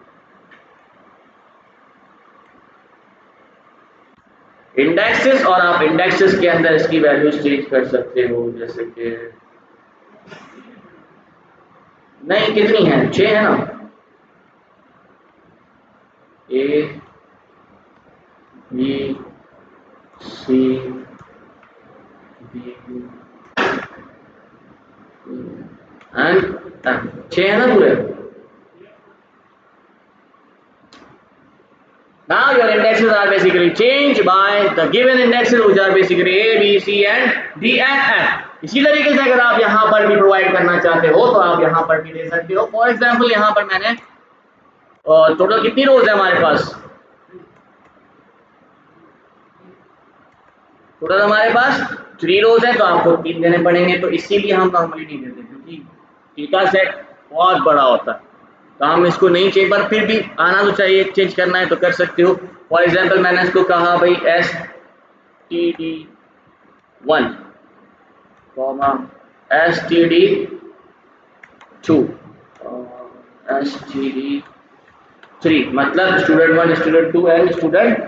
इंडेक्सेस, और आप इंडेक्सेस के अंदर इसकी वैल्यूज चेंज कर सकते हो, जैसे कि नहीं कितनी है, 6 है ना, A B C D and 6 है ना पूरे। Now your indexes are basically changed by the given indexes which are basically A, B, C and D and F. इसी तरीके से अगर आप यहाँ पर भी प्रोवाइड करना चाहते हो तो आप यहाँ पर भी दे सकते हो। फॉर एग्जाम्पल यहाँ पर मैंने टोटल कितनी रोज है हमारे पास, टोटल हमारे पास 3 रोज है, तो आपको 3 देने पड़ेंगे। तो इसीलिए हम नॉर्मली नहीं देते क्योंकि डेटा सेट बहुत बड़ा होता है, तो हम इसको नहीं चाहिए, पर फिर भी आना तो चाहिए, चेंज करना है तो कर सकते हो। फॉर एग्जाम्पल मैंने इसको कहा भाई STD1 STD2 STD3, मतलब student 1, student 2 and student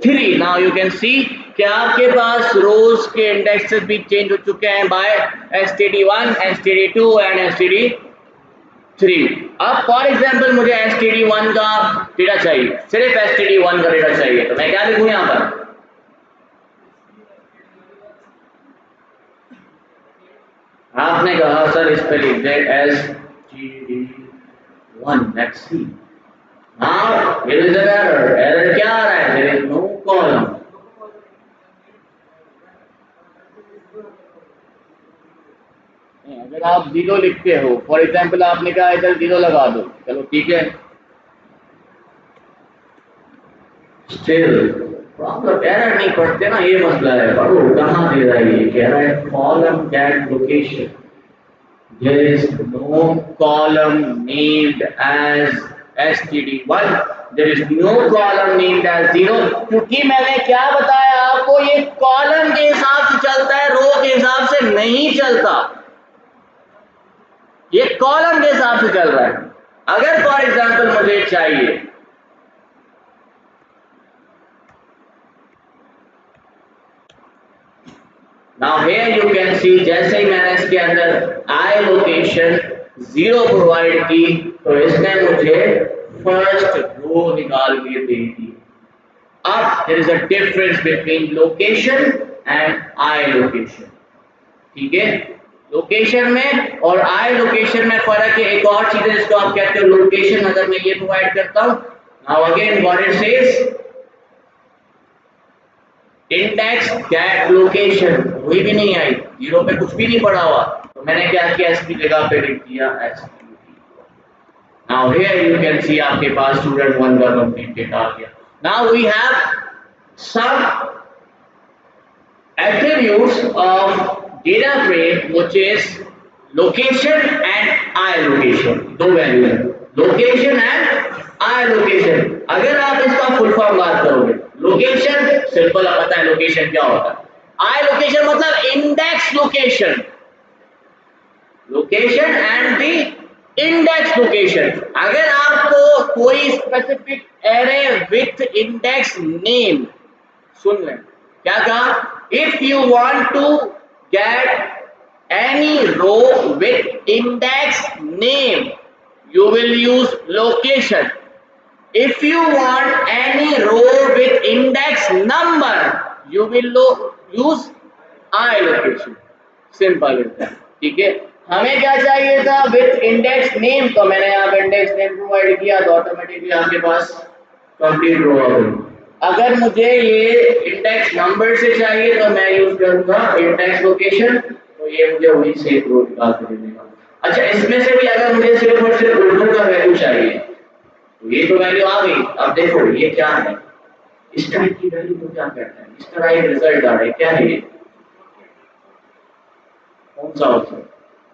3। Now you can see कि आपके पास रोज के इंडेक्सेस भी चेंज हो चुके हैं bye STD1, STD2 and STD3। अब फॉर एग्जाम्पल मुझे STD1 का डेटा चाहिए, सिर्फ STD1 का डेटा चाहिए, तो मैं क्या लिखूं यहाँ पर, आपने कहा सर इस पे लिख दे STD1, let's see. Now here is an error, error क्या आ रहा है, देयर इज नो कॉलम। अगर आप 0 लिखते हो, फॉर एग्जाम्पल आपने कहा इधर 0 लगा दो, चलो ठीक है, स्टिल प्रॉब्लम, एरर नहीं पढ़ते ना, ये मसला है। पढ़ो कहाँ दे रहा है, ये कह रहा है column that location, there is no column named as std1, there is no column named as 0, क्योंकि मैंने क्या बताया आपको, ये कॉलम के हिसाब से चलता है, रो के हिसाब से नहीं चलता, ये कॉलम के हिसाब से चल रहा है। अगर फॉर एग्जाम्पल मुझे चाहिए नाउ हियर यू कैन सी, जैसे ही मैंने इसके अंदर आई लोकेशन 0 प्रोवाइड की तो इसने मुझे फर्स्ट रो निकाल के दे दी। अब there is a difference between location and I location, ठीक है, लोकेशन में और आई लोकेशन में फर्क है। एक और चीज है जिसको आप कहते हो लोकेशन, अगर मैं ये प्रोवाइड करता हूं, now again what it says, index get location, कोई भी नहीं आई, 0 पे कुछ भी नहीं पड़ा हुआ, तो मैंने क्या किया, इसकी जगह पे लिख दिया STD। Now here you can see आपके पास स्टूडेंट 1 का कंप्लीट डेटा आ गया। Now we have some attributes of data frame which is location and I location, दो वैल्यू है, लोकेशन एंड आई लोकेशन। अगर आप इसका फुल फॉर्म बात करोगे, लोकेशन सिंपल पता है लोकेशन क्या होता है, आई लोकेशन मतलब index location, location and the index location. अगर आपको कोई specific array with index name, सुन लें क्या कहा, if you want to get any row with index name you will use location, if you want any row with index number you will use I location, simple है, ठीक है। हमें क्या चाहिए था, विथ इंडेक्स नेम, तो मैंने यहाँ पे इंडेक्स नेम प्रोवाइड किया तो ऑटोमेटिकली आपके पास कंप्लीट रो आ गई। अगर मुझे ये इंडेक्स नंबर से चाहिए तो मैं यूज करूंगा इंडेक्स लोकेशन, तो ये मुझे वही से रो निकाल के दे देगा। अच्छा, इसमें से भी अगर मुझे सिर्फ और सिर्फ उर्दू का वैल्यू चाहिए तो ये तो वैल्यू आ गई। अब देखो ये क्या है, इस टाइप की वैल्यू को क्या कहते हैं, इस तरह एक रिजल्ट आ रहा है, क्या है ये, कौन सा ऑप्शन,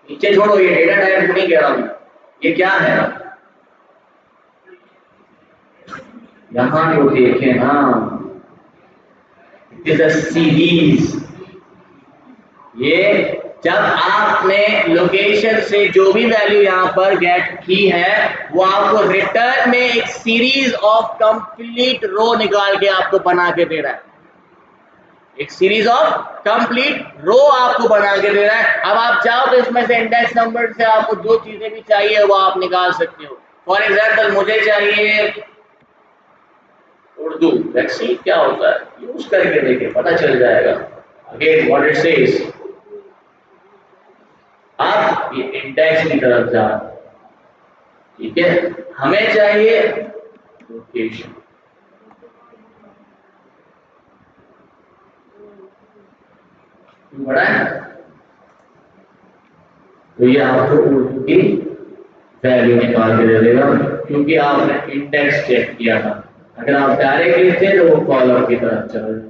नीचे छोड़ो, ये डेटा टाइप नहीं कह रहा हूं, ये क्या है, यहां को देखें ना, इट इज अ सीरीज। ये जब आपने लोकेशन से जो भी वैल्यू यहाँ पर गेट की है वो आपको रिटर्न में एक सीरीज ऑफ कंप्लीट रो निकाल के आपको बना के दे रहा है। एक सीरीज ऑफ कंप्लीट रो आपको बना के दे रहा है। अब आप चाहो तो इसमें से इंडेक्स नंबर से आपको जो चीजें भी चाहिए वो आप निकाल सकते हो। फॉर एग्जाम्पल मुझे चाहिए उर्दू, लेट्स सी क्या होता है, यूज करके देखें पता चल जाएगा। अगेन व्हाट इट सेज, आप ये इंडेक्स की तरफ जा, ठीक है, हमें चाहिए लोकेशन, बड़ा है तो ये आपको उर्दू की वैल्यू निकाल के दे देगा क्योंकि आपने इंडेक्स चेक किया था। अगर आप डायरेक्ट लिखते तो वो कॉलम की तरफ चल रहा है।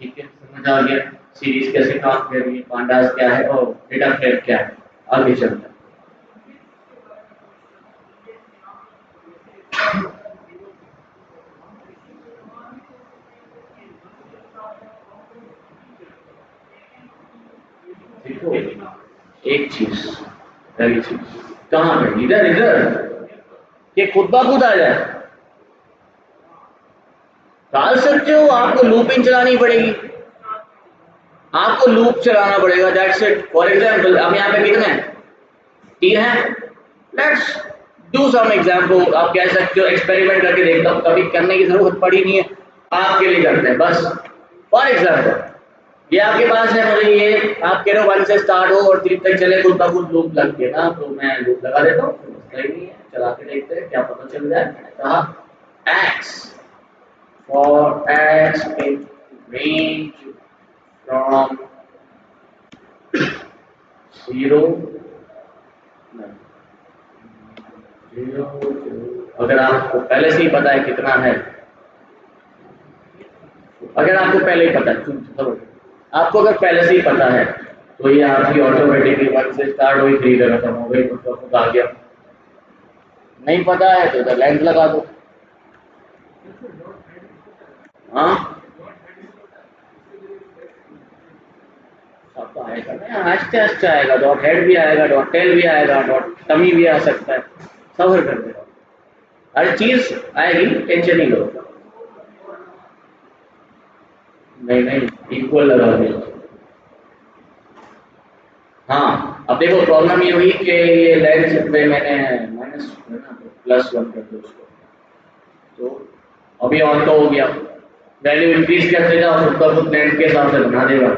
ठीक है, समझ आ गया सीरीज कैसे काम कर रही है, पांडास क्या है और डेटा फ्रेम क्या है। आगे चलते हैं। देखो एक चीज, पहली चीज कहाँ पे, इधर इधर ये खुद ब खुद आ जाए, डाल सकते हो, आपको लूपिंग चलानी पड़ेगी, आपको लूप चलाना पड़ेगा, दैट्स इट। फॉर एग्जांपल अब यहाँ पे कितने हैं, 3 है। लेट्स डू सम एग्जांपल, आप कह सकते हो एक्सपेरिमेंट करके देखता हूँ, कभी करने की जरूरत पड़ी नहीं है, आपके लिए करते हैं बस। फॉर एग्जांपल ये आपके पास है, मुझे ये आप कह रहे हो 1 से स्टार्ट हो और 3 तक चले, खुद ब खुद लूप लग के ना, तो मैं लूप लगा देता हूँ, मसला ही नहीं है, चला के देखते हैं क्या पता चल जाए। मैंने कहा x for x in range from 0 अगर आपको पहले से ही पता है कितना है, अगर आपको पहले ही पता है, आपको अगर पहले से ही पता है तो ये आपकी ऑटोमेटिकली 1 से स्टार्ट हुई 3 तक खत्म हो गई, तो खुद आ गया। नहीं पता है तो इधर लेंथ लगा दो। हाँ सब तो आएगा ना, आस्ते आस्ते आएगा, डॉट हेड भी आएगा, डॉट टेल भी आएगा, डॉट टमी भी आ सकता है, सब कर देगा, हर चीज आएगी, टेंशन नहीं लो। नहीं नहीं, इक्वल लगा दिया। हाँ अब देखो प्रॉब्लम ये हुई कि ये लेंथ पे मैंने माइनस +1 कर दिया उसको, तो अभी ऑन तो हो गया, वैल्यू इंक्रीज करते जाओ उसका खुद लेंथ के हिसाब से बना देगा।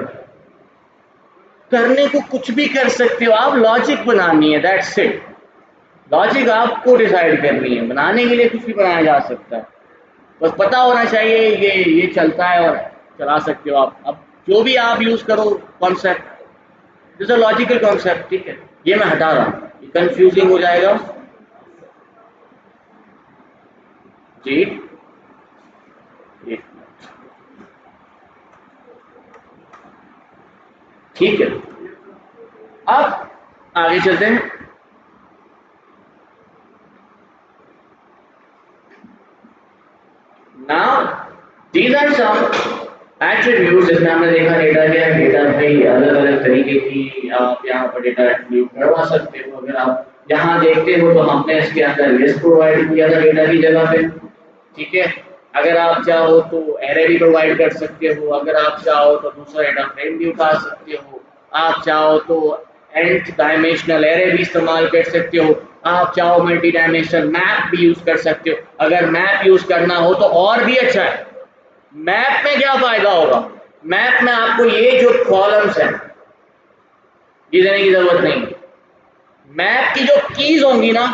करने को कुछ भी कर सकते हो आप, लॉजिक बनानी है, दैट्स इट। लॉजिक आपको डिसाइड करनी है, बनाने के लिए कुछ भी बनाया जा सकता है, बस पता होना चाहिए ये चलता है और चला सकते हो आप। अब जो भी आप यूज करो concept, this a logical concept, ठीक है, ये मैं हटा रहा हूँ, ये कंफ्यूजिंग हो जाएगा जी। ठीक है, अब आगे चलते हैं। Now, these are some attributes जिसमें हमने देखा डेटा क्या है, डेटा भाई अलग अलग तरीके की आप यहाँ पर डेटा एट्रीब्यूट करवा सकते हो। अगर आप यहाँ देखते हो तो हमने इसके अंदर लिस्ट प्रोवाइड किया था डेटा की जगह पे, ठीक है। अगर आप चाहो तो एरे भी प्रोवाइड कर सकते हो, अगर आप चाहो तो दूसरा डेटा फ्रेम भी उठा सकते हो, आप चाहो तो nth डायमेंशनल एरे भी इस्तेमाल कर सकते हो, आप चाहो मल्टी डायमेंशनल मैप भी यूज कर सकते हो। अगर मैप यूज करना हो तो और भी अच्छा है। मैप में क्या फायदा होगा, मैप में आपको ये जो कॉलम्स हैं ये देने की जरूरत नहीं, मैप की जो कीज होंगी ना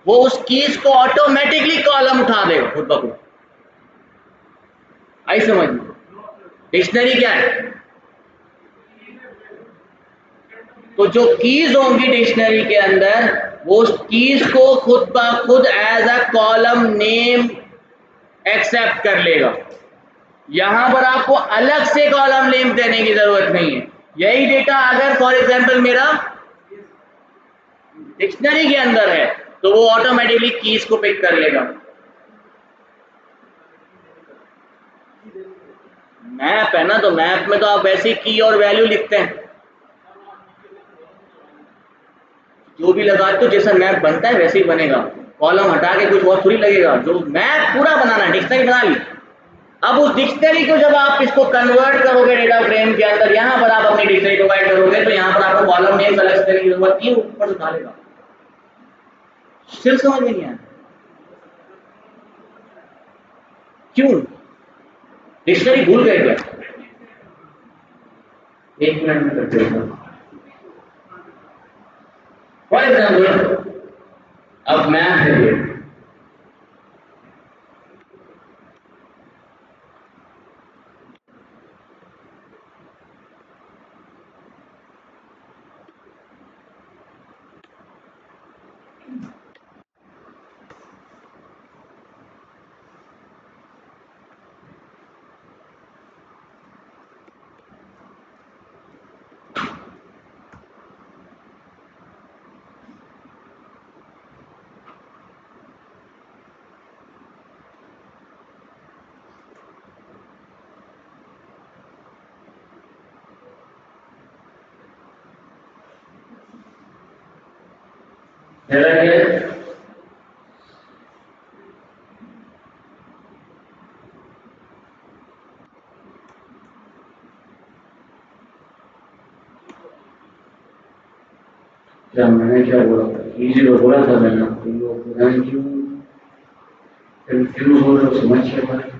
वो उस कीज को ऑटोमेटिकली कॉलम उठा देगा खुद ब खुद। आई समझ में? डिक्शनरी क्या है, तो जो कीज होंगी डिक्शनरी के अंदर वो उस कीज को खुद ब खुद as a column name accept कर लेगा। यहां पर आपको अलग से कॉलम नेम देने की जरूरत नहीं है। यही डेटा अगर फॉर एग्जांपल मेरा डिक्शनरी के अंदर है तो वो ऑटोमेटिकली कीज को पिक कर लेगा। मैप है ना, तो मैप में तो आप वैसे की और वैल्यू लिखते हैं, जो भी लगाते हो जैसा मैप बनता है वैसे ही बनेगा, कॉलम हटा के कुछ और थोड़ी लगेगा। जो मैप पूरा बनाना है, डिक्शनरी बना ली, अब उस डिक्शनरी को जब आप इसको कन्वर्ट करोगे डेटा फ्रेम के अंदर, यहाँ पर आप अपनी डिक्शनरी प्रोवाइड करोगे तो यहाँ पर आपको कॉलम नेम सेलेक्ट करने की जरूरत नहीं, ऊपर से उठा लेगा। स्टिल समझ में नहीं आया क्यों? डिक्शनरी भूल गए क्या? एक मिनट में करते हो। फॉर एग्जाम्पल अब मैथ है ये, मेरा ये क्या मैंने क्या बोला था? इजी तो बोला था मैंने, तुम लोग क्यों कंफ्यूज हो रहे हो? समझ के बारे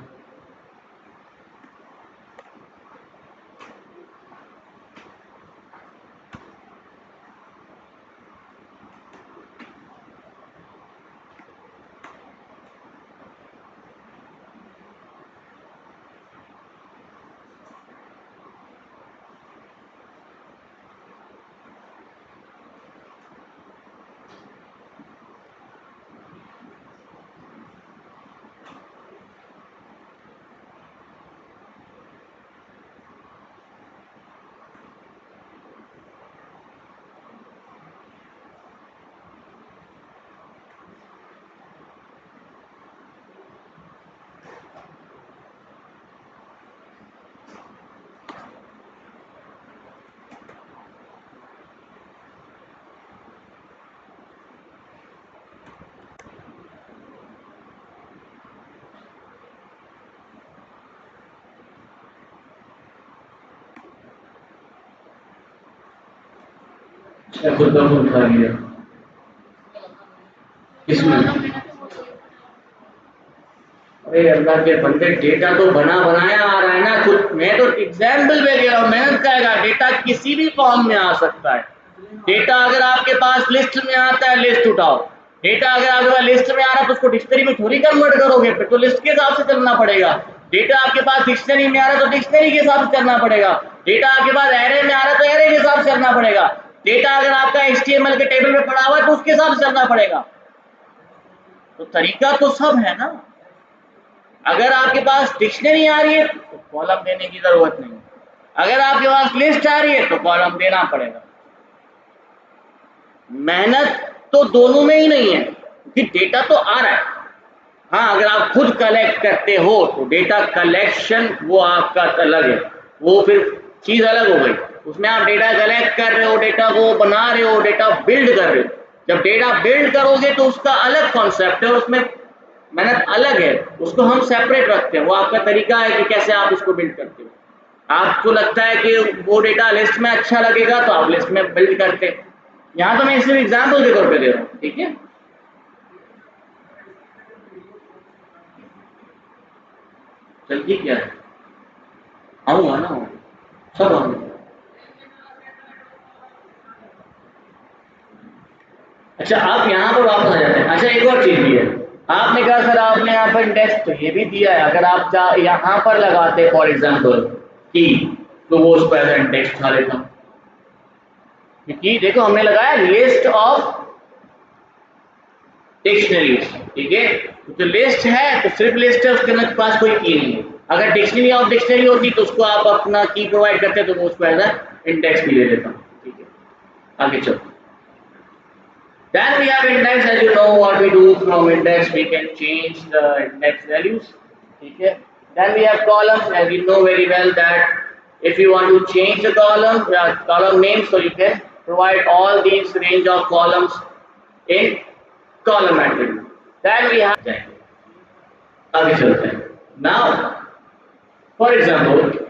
खुद का खुद खा लिया इसमें। अरे अल्लाह के बंदे, डेटा तो बना बनाया आ रहा है ना खुद। मैं तो एग्जाम्पल में दे रहा हूँ, मेहनत करेगा। डेटा किसी भी फॉर्म में आ सकता है। डेटा अगर आपके पास लिस्ट में आता है, लिस्ट उठाओ। डेटा अगर आपके पास लिस्ट में आ रहा है तो उसको डिक्शनरी में थोड़ी कन्वर्ट करोगे, फिर तो लिस्ट के हिसाब से चलना पड़ेगा। डेटा आपके पास डिक्शनरी में आ रहा है तो डिक्शनरी के हिसाब से चलना पड़ेगा। डेटा आपके पास एरे में आ रहा है तो एरे के हिसाब से चलना पड़ेगा। डेटा अगर आपका HTML के टेबल में पड़ा हुआ है तो उसके हिसाब से चलना पड़ेगा। तो तरीका तो सब है ना। अगर आपके पास डिक्शनरी आ रही है तो कॉलम देने की जरूरत नहीं, अगर आपके पास लिस्ट आ रही है तो कॉलम देना पड़ेगा। मेहनत तो दोनों में ही नहीं है, क्योंकि डेटा तो आ रहा है। हाँ, अगर आप खुद कलेक्ट करते हो तो डेटा कलेक्शन वो आपका अलग है, वो फिर चीज अलग हो गई। उसमें आप डेटा कलेक्ट कर रहे हो, डेटा को बना रहे हो, डेटा बिल्ड कर रहे हो। जब डेटा बिल्ड करोगे तो उसका अलग कॉन्सेप्ट है, उसमें मेहनत अलग है, उसको हम सेपरेट रखते हैं। वो आपका तरीका है कि कैसे आप इसको बिल्ड करते हो। आपको लगता है कि वो डेटा लिस्ट में अच्छा लगेगा तो आप लिस्ट में बिल्ड करते हैं। यहाँ तो मैं सिर्फ एग्जाम्पल के तौर पे दे रहा हूँ, ठीक है। जल्दी क्या है, आऊंगा ना, सब आऊंगा। अच्छा, आप यहाँ पर वापस आ जाते हैं। अच्छा, एक और चीज भी है। आपने कहा सर आपने यहाँ पर इंडेक्स तो ये भी दिया है, अगर आप यहाँ पर लगाते फॉर एग्जाम्पल की, तो वो उसको एज इंडेक्स उठा लेता। क्योंकि देखो हमने लगाया लिस्ट ऑफ डिक्शनरीज, ठीक है। तो लिस्ट है तो सिर्फ लिस्ट है, उसके अंदर पास कोई की नहीं है। अगर डिक्शनरी ऑफ डिक्शनरी होती तो उसको आप अपना की प्रोवाइड करते तो वो उसको एज इंडेक्स भी ले लेता, ठीक है। आगे चलो। Then we have index. As you know what we do from index, we can change the index values. Okay. Then we have columns. As you know very well that if you want to change the column name, so you can provide all these range of columns in column attribute. Then we have आगे चलते हैं। Now फॉर एग्जाम्पल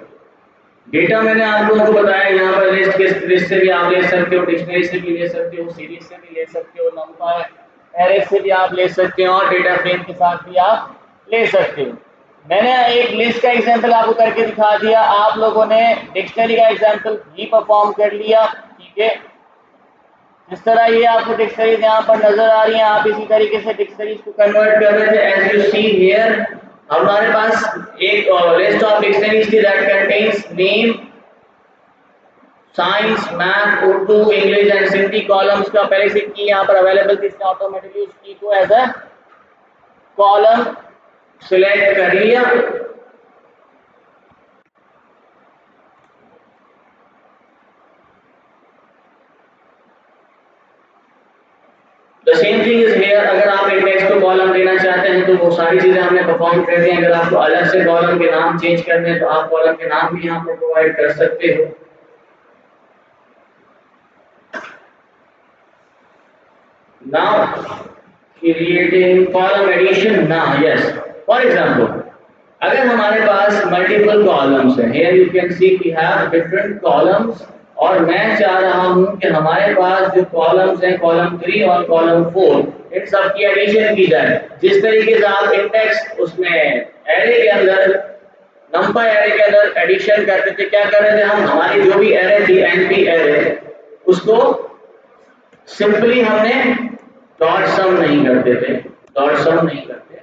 डेटा मैंने आप लोगों को बताया, यहाँ पर लिस्ट से भी आप ले सकते हो, डिक्शनरी से भी ले सकते हो, सीरीज से भी ले सकते हो, नंबर एरे से भी आप ले सकते हो, और डेटा फ्रेम के साथ भी आप ले सकते हो। मैंने एक लिस्ट का एग्जांपल आपको करके दिखा दिया, आप लोगों ने डिक्शनरी का एग्जांपल भी परफॉर्म कर लिया। ठीक है, जिस तरह ये आपको डिक्शनरीज यहाँ पर नजर आ रही हैं, आप इसी तरीके से डिक्शनरीज को कन्वर्ट कर रहे थे। एज यू सी हियर, हमारे पास एक लिस्ट ऑफ डिक्शनरीज थी that contains name, science, math, Urdu, English and Sindhi columns का पहले से की यहाँ पर अवेलेबल थी, इसने ऑटोमेटिकली उस की को एज अ कॉलम सिलेक्ट कर लिया। The same thing is here, अगर आप इंडेक्स को कॉलम देना चाहते हैं तो वो सारी चीजें हमने परफॉर्म कर दी। अगर आपको अलग से कॉलम के नाम चेंज करने हैं तो आप कॉलम के नाम भी यहाँ पर प्रोवाइड कर सकते हो। Now creating column addition, now yes, for example अगर हमारे पास मल्टीपल कॉलम्स हैं, here you can see we have different columns, और मैं चाह रहा हूं कि हमारे पास जो कॉलम्स हैं कॉलम 3 और कॉलम 4 इन सब की एडिशन की जाए। जिस तरीके से आप इंडेक्स उसमें एरे के अंदर, नंबर एरे के अंदर एडिशन करते थे, क्या कर रहे थे हम, हमारी जो भी एरे थी एनपी एरे, उसको सिंपली हमने डॉट सम नहीं करते थे, डॉट सम नहीं करते,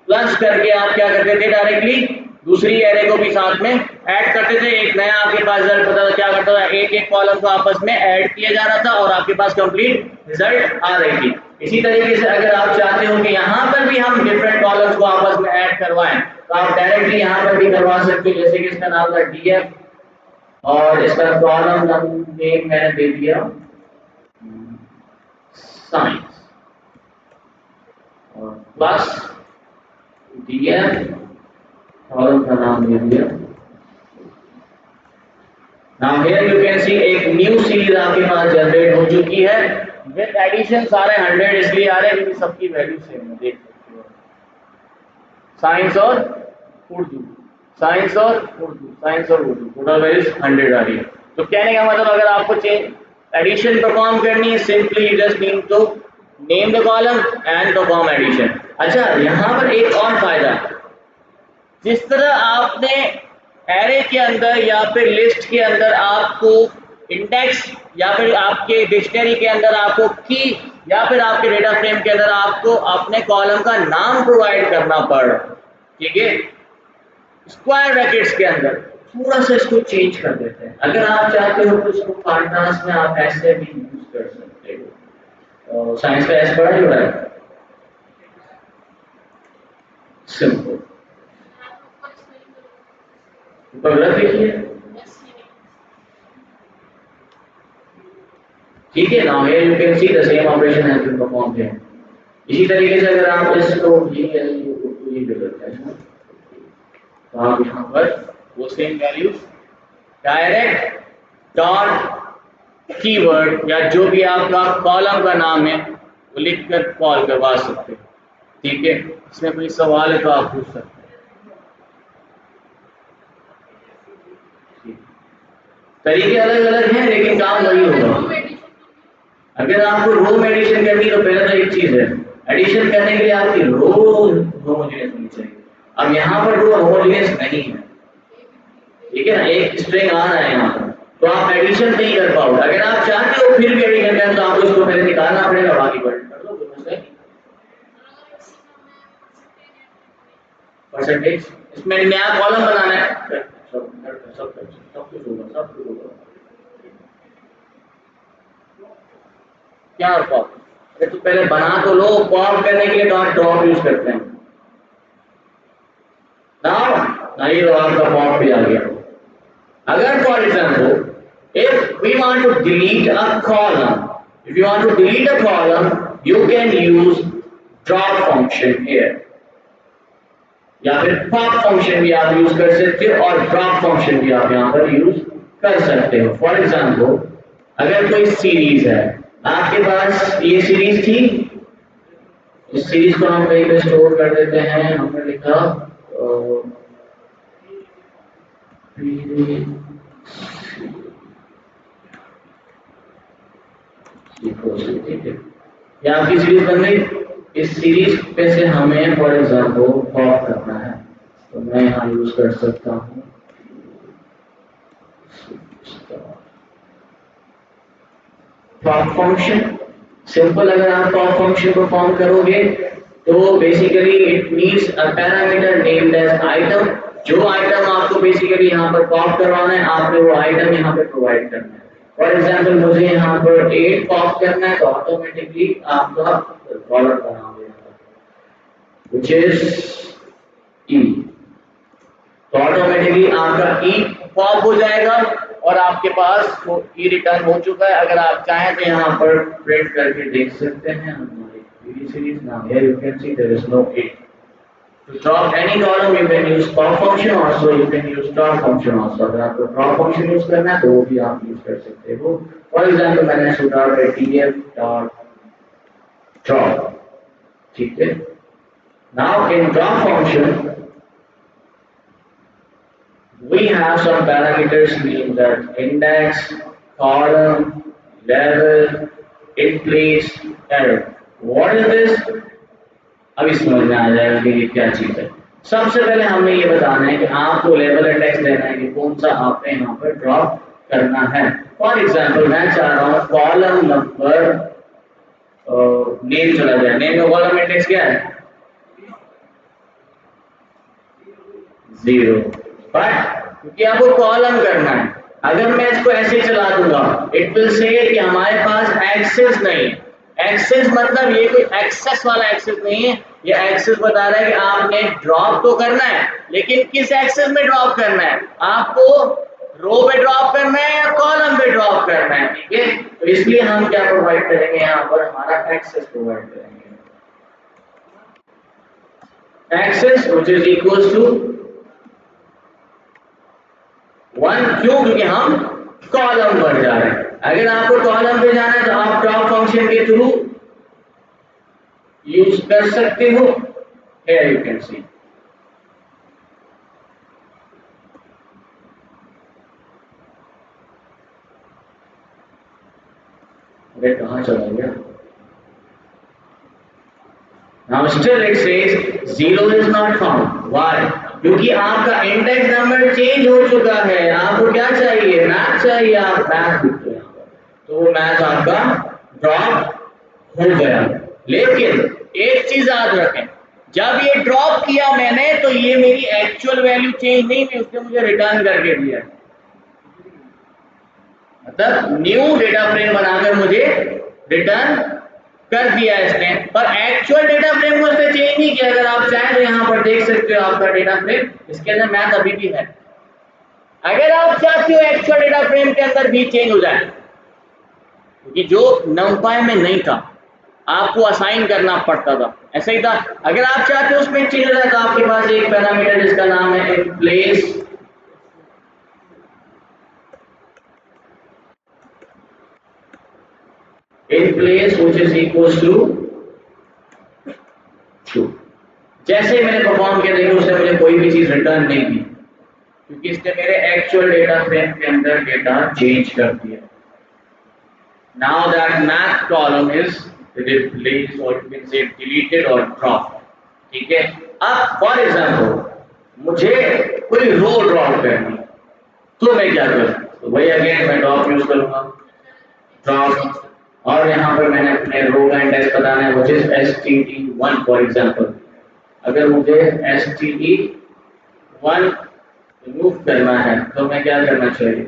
प्लस करके आप क्या करते थे, डायरेक्टली दूसरी एरे को भी साथ में ऐड करते थे। एक नया आपके पास रिजल्ट पता था, क्या करता था, एक एक कॉलम को आपस में ऐड किया जा रहा था और आपके पास कंप्लीट रिजल्ट आ रही थी। इसी तरीके से अगर आप चाहते हो कि यहाँ पर भी हम डिफरेंट कॉलम्स को आपस में ऐड करवाएं तो आप डायरेक्टली यहाँ पर भी करवा सकते हो। जैसे कि इसका नाम था डीएफ और इसका कॉलम नेम मैंने दे दिया साइंस और प्लस डीएफ कॉलम का नाम दे दिया। Now here you can see एक न्यू सीरीज आपके पास जनरेट हो चुकी है विद एडिशन। सारे 100 इसलिए आ रहे हैं क्योंकि सबकी वैल्यू सेम है, देख सकते हो, साइंस और उर्दू, साइंस और उर्दू, साइंस और उर्दू, टोटल वैल्यूज 100 आ रही है। तो कहने का मतलब अगर आपको चेंज एडिशन परफॉर्म करनी है, simply you just need to name the column and perform addition. अच्छा, यहाँ पर एक और फायदा, जिस तरह आपने एरे के अंदर या फिर लिस्ट के अंदर आपको इंडेक्स या फिर आपके डिक्शनरी के अंदर आपको की या फिर आपके डेटा फ्रेम के अंदर आपको अपने कॉलम का नाम प्रोवाइड करना पड़, ठीक है, स्क्वायर ब्रैकेट्स के अंदर थोड़ा सा इसको चेंज कर देते हैं। अगर आप चाहते हो तो इसको पार्टास में आप ऐसे भी यूज कर सकते हो। साइंस का एस पढ़ा ही हो रहा है, सिंपल ऊपर देखिए, ठीक है। Now here you can see the same operation has been performed here. इसी तरीके से अगर आप इसको ये दे देते हैं तो आप यहाँ पर वो same values direct dot keyword या जो भी आपका कॉलम का नाम है वो लिखकर कॉल करवा सकते हैं, ठीक है। इसमें कोई सवाल है तो आप पूछ सकते हैं। तरीके अलग अलग हैं लेकिन काम वही होगा। अगर आपको रो में एडिशन करनी तो पहले तो एक चीज है, एडिशन करने के लिए आपकी रो होमोजेनियस होनी चाहिए। अब यहाँ पर रो होमोजेनियस नहीं है, ठीक है ना, एक स्ट्रिंग आ रहा है यहाँ पर, तो आप एडिशन नहीं कर पाओगे। अगर आप चाहते हो फिर भी एडिशन करना तो आपको इसको पहले निकालना पड़ेगा, बाकी पलट कर दो परसेंटेज। इसमें नया कॉलम बनाना है, सब कुछ होगा, सब कुछ होगा। क्या पॉप, अरे तो पहले बना तो लो, पॉप करने के लिए तो आप ड्रॉप यूज करते हैं। नहीं तो आपका पॉप भी आ गया। अगर for example if we want to delete a column, if you want to delete a column you can use drop function here, या फिर पॉप फंक्शन भी आप यूज कर सकते हो और ड्रॉप फंक्शन भी आप यहाँ पर यूज कर सकते हो। फॉर एग्जाम्पल अगर कोई सीरीज है आपके पास, ये सीरीज थी, इस सीरीज को हम कहीं पे स्टोर कर देते हैं, हमने लिखा ठीक है, ये आपकी सीरीज बन गई। इस सीरीज पे से हमें फॉर एग्जाम्पल पॉप करना है, तो मैं यहाँ यूज कर सकता हूँ पॉप फंक्शन। सिंपल, अगर आप पॉप फंक्शन परफॉर्म करोगे तो basically it needs a parameter named as item. जो आइटम आपको बेसिकली यहाँ पर पॉप करवाना है, आपने वो आइटम यहाँ पे प्रोवाइड करना है। फॉर एग्जाम्पल मुझे यहाँ पर 8 पॉप करना है, तो ऑटोमेटिकली आपका डॉलर बनाओगे which is e, तो ऑटोमेटिकली आपका ई पॉप हो जाएगा और आपके पास वो ई रिटर्न हो चुका है। अगर आप चाहें तो यहाँ पर प्रिंट करके देख सकते हैं हमारी series. Now here you can see there is no A. To drop any column you can use pop function, also you can use drop function also। अगर आपको drop function यूज करना है तो वो भी आप यूज कर सकते हो। फॉर एग्जाम्पल मैंने सुधा tf डॉट drop, ठीक है। Now in drop function we have some parameters named that index, column, level, in place, error। What is this? अभी समझ में आ जाएगा कि ये क्या चीज है। सबसे पहले हमें ये बताना है कि आपको लेवल इंडेक्स देना है कि कौन सा आपने यहाँ पर ड्रॉप करना है। फॉर एग्जाम्पल मैं चाह रहा हूँ कॉलम नंबर नेम चला जाए। नेम में कॉलम इंडेक्स क्या है? 0। बट क्योंकि आपको कॉलम करना है, अगर मैं इसको ऐसे चला दूंगा इट विल से कि हमारे पास एक्सेस नहीं है। एक्सेस मतलब ये कोई एक्सेस वाला एक्सेस नहीं है, ये एक्सेस बता रहा है कि आपने ड्रॉप तो करना है, लेकिन किस एक्सेस में ड्रॉप करना है? आपको रो पे ड्रॉप करना है या कॉलम पे ड्रॉप करना है, ठीक है। तो इसलिए हम क्या प्रोवाइड करेंगे, यहाँ पर हमारा एक्सेस प्रोवाइड करेंगे। Axis which is equals to 1। क्यों? क्योंकि हम कॉलम पर जा रहे हैं। अगर आपको कॉलम पे जाना है तो आप ड्रॉप फंक्शन के थ्रू यूज कर सकते हो। हियर यू कैन सी अरे कहाँ चला गया? Now still it says 0 is not found। Why? क्योंकि आपका इंडेक्स नंबर चेंज हो चुका है। आपको क्या चाहिए? मैथ चाहिए। आप मैथ लिखते हैं तो वो मैथ आपका ड्रॉप हो गया। लेकिन एक चीज याद रखें, जब ये ड्रॉप किया मैंने तो ये मेरी एक्चुअल वैल्यू चेंज नहीं हुई, उसने मुझे रिटर्न करके दिया। मतलब न्यू डेटा फ्रेम बनाकर मुझे रिटर्न कर दिया इसने, पर एक्चुअल डेटा फ्रेम को इसने चेंज नहीं किया। अगर आप चाहें तो यहाँ पर देख सकते हो आपका डेटा फ्रेम, इसके अंदर मैथ अभी भी है। अगर आप चाहते हो एक्चुअल डेटा फ्रेम के अंदर भी चेंज हो जाए, क्योंकि जो numpy में नहीं था आपको असाइन करना पड़ता था, ऐसा ही था। अगर आप चाहते हो उसमें चेंज हो जाए तो आपके पास एक पैरामीटर जिसका नाम है in place which is equals to true। जैसे मैंने परफॉर्म किया, देखिए उसने मुझे कोई भी चीज रिटर्न नहीं की, क्योंकि इसने मेरे एक्चुअल डेटा फ्रेम के अंदर डेटा चेंज कर दिया। Now that math column is replaced or you can say deleted or dropped, ठीक है। अब फॉर एग्जाम्पल मुझे कोई रो ड्रॉप करनी, तो मैं क्या करूँ? तो वही अगेन मैं ड्रॉप यूज करूंगा, ड्रॉप, और यहाँ पर मैंने अपने रो का इंडेक्स बताना है which is std1 for example. अगर मुझे std1 रिमूव करना है तो मैं क्या करना चाहिए?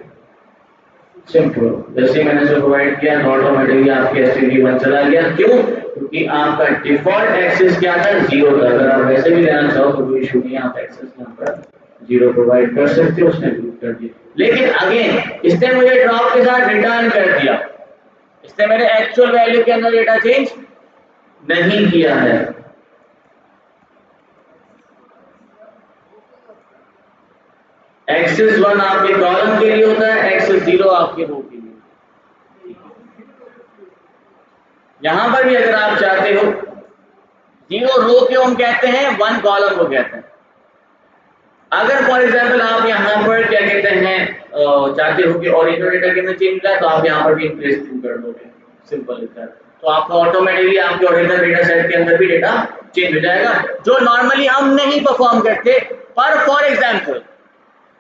सिंपल, जैसे मैंने इसे प्रोवाइड किया तो ऑटोमेटिकली आपके std1 चला गया। क्यों? क्योंकि आपका डिफॉल्ट एक्सेस क्या था? 0 था। अगर आप वैसे भी लेना चाहो तो कोई इशू नहीं, आप एक्सेस यहाँ पर 0 प्रोवाइड कर सकते हो, उसने रिमूव कर दिया। लेकिन अगेन इसने मुझे ड्रॉप के साथ रिटर्न कर दिया, इसने मेरे एक्चुअल वैल्यू के अंदर डेटा चेंज नहीं किया है। एक्सेस 1 आपके कॉलम के लिए होता है, एक्सेस 0 आपके रो के लिए। यहां पर भी अगर आप चाहते हो, 0 रो क्यों हम कहते हैं, 1 कॉलम को कहते हैं। अगर फॉर एग्जाम्पल आप यहाँ पर क्या कहते हैं चाहते हो कि ओरिजिनल डेटा के अंदर चेंज हो जाए, तो आप यहाँ पर भी इंक्रीज कर दोगे, सिंपल इज दैट। तो आपको ऑटोमेटिकली आपके ओरिजिनल डेटा सेट के अंदर भी डेटा चेंज हो जाएगा, जो नॉर्मली हम नहीं परफॉर्म करते। पर फॉर एग्जाम्पल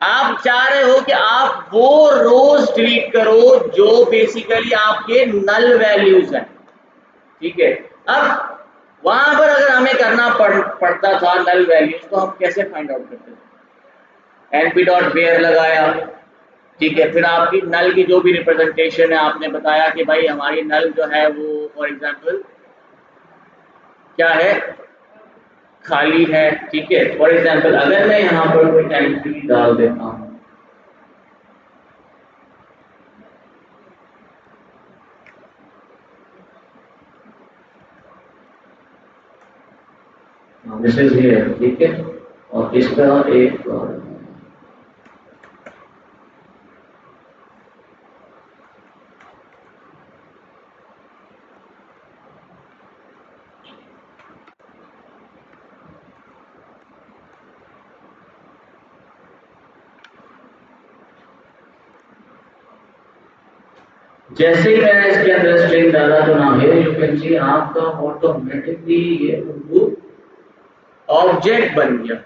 आप चाह रहे हो कि आप वो रोज डिलीट करो जो बेसिकली आपके नल वैल्यूज हैं, ठीक है। अब वहां पर अगर हमें करना पड़ता था नल वैल्यूज, तो हम कैसे फाइंड आउट करते थे? np डॉट वेयर लगाया, ठीक है, फिर आपकी नल की जो भी रिप्रेजेंटेशन है, आपने बताया कि भाई हमारी नल जो है वो फॉर एग्जांपल क्या है, खाली है, ठीक है। फॉर एग्जांपल अगर मैं यहाँ पर कोई एंट्री डाल देता हूँ, दिस इज हियर, ठीक है, और इसका एक जैसे ही मैंने इसके अंदर स्ट्रिंग डाला, तो ना हियर यू कैन सी आपका ऑटोमेटिकली ये ऑब्जेक्ट बन गया,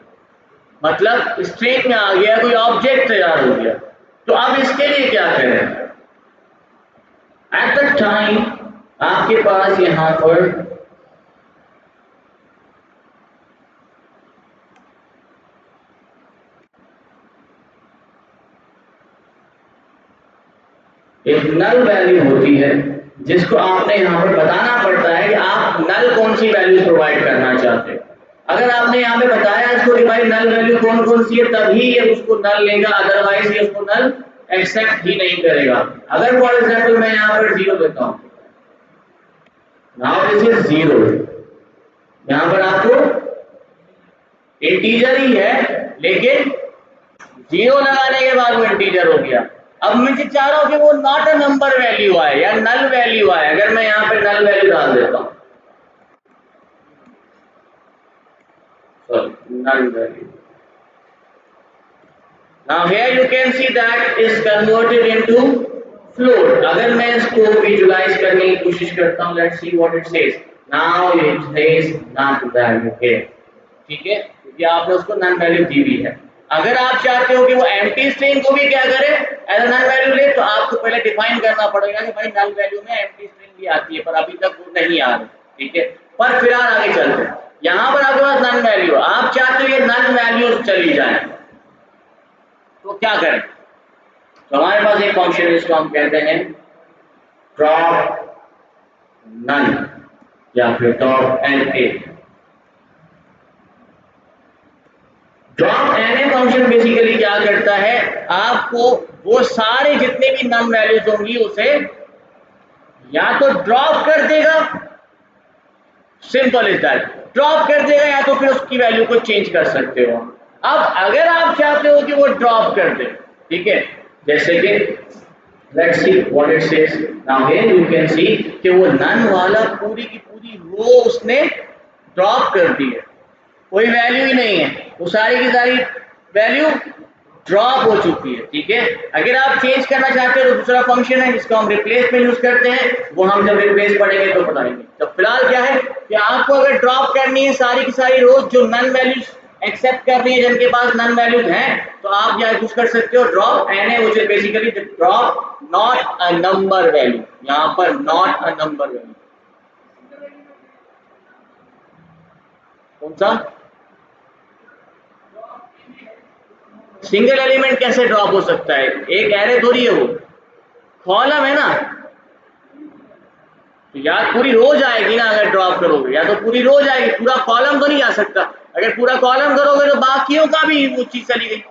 मतलब स्ट्रिंग में आ गया, कोई ऑब्जेक्ट तैयार हो गया। तो अब इसके लिए क्या करें? एट द टाइम आपके पास यहाँ पर एक नल वैल्यू होती है, जिसको आपने यहाँ पर बताना पड़ता है कि आप नल कौन सी वैल्यू प्रोवाइड करना चाहते हैं। अगर आपने यहाँ पे बताया इसको कि भाई नल वैल्यू कौन कौन सी है, तभी ये उसको नल लेगा, अदरवाइज ये उसको नल एक्सेप्ट ही नहीं करेगा। अगर फॉर एग्जाम्पल मैं यहाँ पर 0 देता हूँ, नाउ दिस इज 0, यहाँ पर आपको इंटीजर ही है, लेकिन 0 लगाने के बाद वो इंटीजर हो गया। अब मैं चाह रहा हूं कि वो नॉट अ नंबर वैल्यू आए या नल वैल्यू आए। अगर मैं यहाँ पे नल वैल्यू डाल देता हूँ, sorry, null value, now here you can see that is converted into float. अगर मैं इसको विजुलाइज करने की कोशिश करता हूँ, let's see what it says. Now it says not value है, ठीक है, क्योंकि आपने उसको नन वैल्यू दी हुई है। अगर आप चाहते हो कि वो एम्प्टी स्ट्रिंग को भी क्या करे, एज अ नल वैल्यू ले, तो आपको पहले डिफाइन करना पड़ेगा कि भाई नल वैल्यू में एम्प्टी स्ट्रिंग भी आती है, पर अभी तक वो नहीं आ रही, ठीक है। पर फिलहाल आगे चलते हैं। यहाँ पर आपके पास नन वैल्यू, आप चाहते हो ये नन वैल्यू चली जाए, तो क्या करें? तो हमारे पास एक फंक्शन है जिसको हम कहते हैं ड्रॉप नन या फिर drop N A. Drop N A function basically क्या करता है, आपको वो सारे जितने भी नन वैल्यूज होंगी उसे या तो ड्रॉप कर देगा, सिंपल इज दैट, ड्रॉप कर देगा, या तो फिर उसकी वैल्यू को चेंज कर सकते हो। अब अगर आप चाहते हो कि वो ड्रॉप कर दे, ठीक है, जैसे कि let's see what it says. Now here you can see कि वो नन वाला पूरी की पूरी रो उसने ड्रॉप कर दी है, कोई वैल्यू ही नहीं है, वो सारी की सारी वैल्यू ड्रॉप हो चुकी है, ठीक है। अगर आप चेंज करना चाहते हो तो दूसरा फंक्शन है जिसको हम रिप्लेस में यूज करते हैं, वो हम जब रिप्लेस पढ़ेंगे तो बताएंगे। तो फिलहाल क्या है कि आपको अगर ड्रॉप करनी है सारी की सारी रोज जो नन वैल्यूज एक्सेप्ट कर रही है, जिनके पास नन वैल्यूज हैं, तो आप यहाँ यूज कर सकते हो drop N A, which is basically drop not a number value. यहाँ पर नॉट अ नंबर वैल्यू कौन सा? सिंगल एलिमेंट कैसे ड्रॉप हो सकता है? एक एरे थोड़ी है वो, कॉलम है ना, तो या पूरी रो जाएगी ना अगर ड्रॉप करोगे, या तो पूरी रो जाएगी, पूरा कॉलम तो नहीं आ सकता। अगर पूरा कॉलम करोगे तो बाकियों का भी वो चीज चली गई।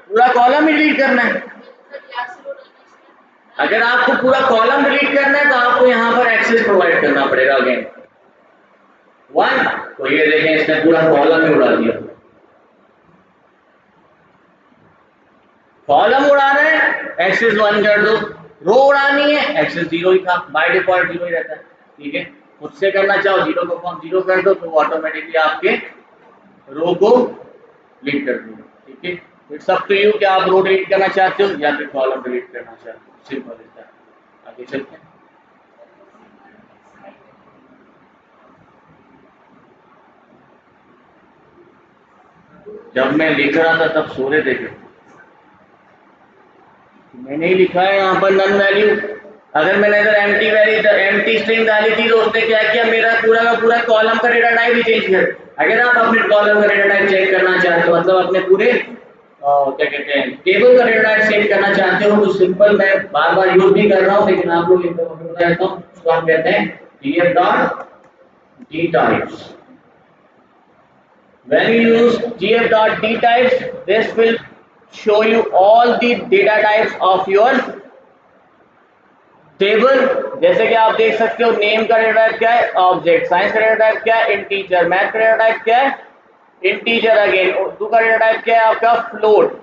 पूरा कॉलम ही डिलीट करना है। अगर आपको पूरा कॉलम डिलीट करना है तो आपको यहाँ पर एक्सेस प्रोवाइड करना पड़ेगा अगेन वन। तो ये देखें इसने पूरा कॉलम ही उड़ा दिया, कॉलम उड़ाना है एक्सेस 1 कर दो, रो उड़ानी है एक्सेस 0 ही था, बाय डिफॉल्ट 0 ही रहता है, ठीक है। खुद से करना चाहो जीरो को फॉर्म जीरो कर दो तो ऑटोमेटिकली आपके रो को डिलीट कर दूंगा। ठीक है, इट्स अप टू यू कि आप रो डिलीट करना चाहते हो या फिर कॉलम डिलीट करना चाहते हो, सिंपल इज दैट। आगे चलते हैं। जब मैं लिख रहा था तब सो रहे थे, मैंने ही लिखा है यहाँ पर नन वैल्यू। अगर मैंने इधर एम्प्टी स्ट्रिंग डाली थी तो उसने क्या किया, मेरा पूरा का पूरा कॉलम का डेटा टाइप ही चेंज कर। अगर आप अपने कॉलम का डेटा टाइप चेक करना चाहते हो, मतलब अपने पूरे क्या कहते हैं टेबल का डेटा टाइप चेक करना चाहते हो, तो सिंपल मैं बार बार यूज भी कर रहा हूँ लेकिन आप लोग इनको बता देता हूँ। उसको हम कहते हैं df dot d types। When you use gf.dtypes, this will show you all the data types of your table. जैसे कि आप देख सकते हो नेम का डेटा टाइप क्या है ऑब्जेक्ट, साइंस का डेटा टाइप क्या है इंटीजर, मैथ का डेटा टाइप क्या है इंटीजर अगेन, उर्दू का डेटा टाइप क्या है आपका फ्लोट,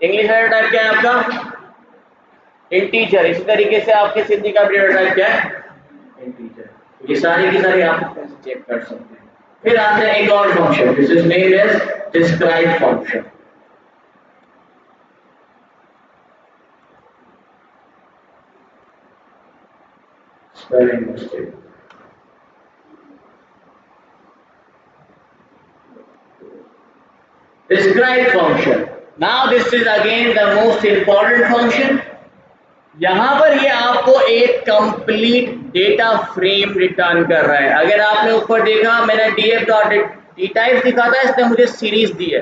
इंग्लिश का डेटा टाइप क्या है आपका इंटीजर, इसी तरीके से आपके सिंधी का डेटा टाइप क्या है इंटीजर। ये सारे की सारी आप चेक कर सकते हैं। फिर आते हैं एक और function, this is named as describe function. Spelling mistake. Describe function. Now this is again the most important function. यहाँ पर ये आपको एक कंप्लीट डेटा फ्रेम रिटर्न कर रहा है। अगर आपने ऊपर देखा मैंने df डॉट डी टाइप दिखा था, इसने मुझे सीरीज दी है।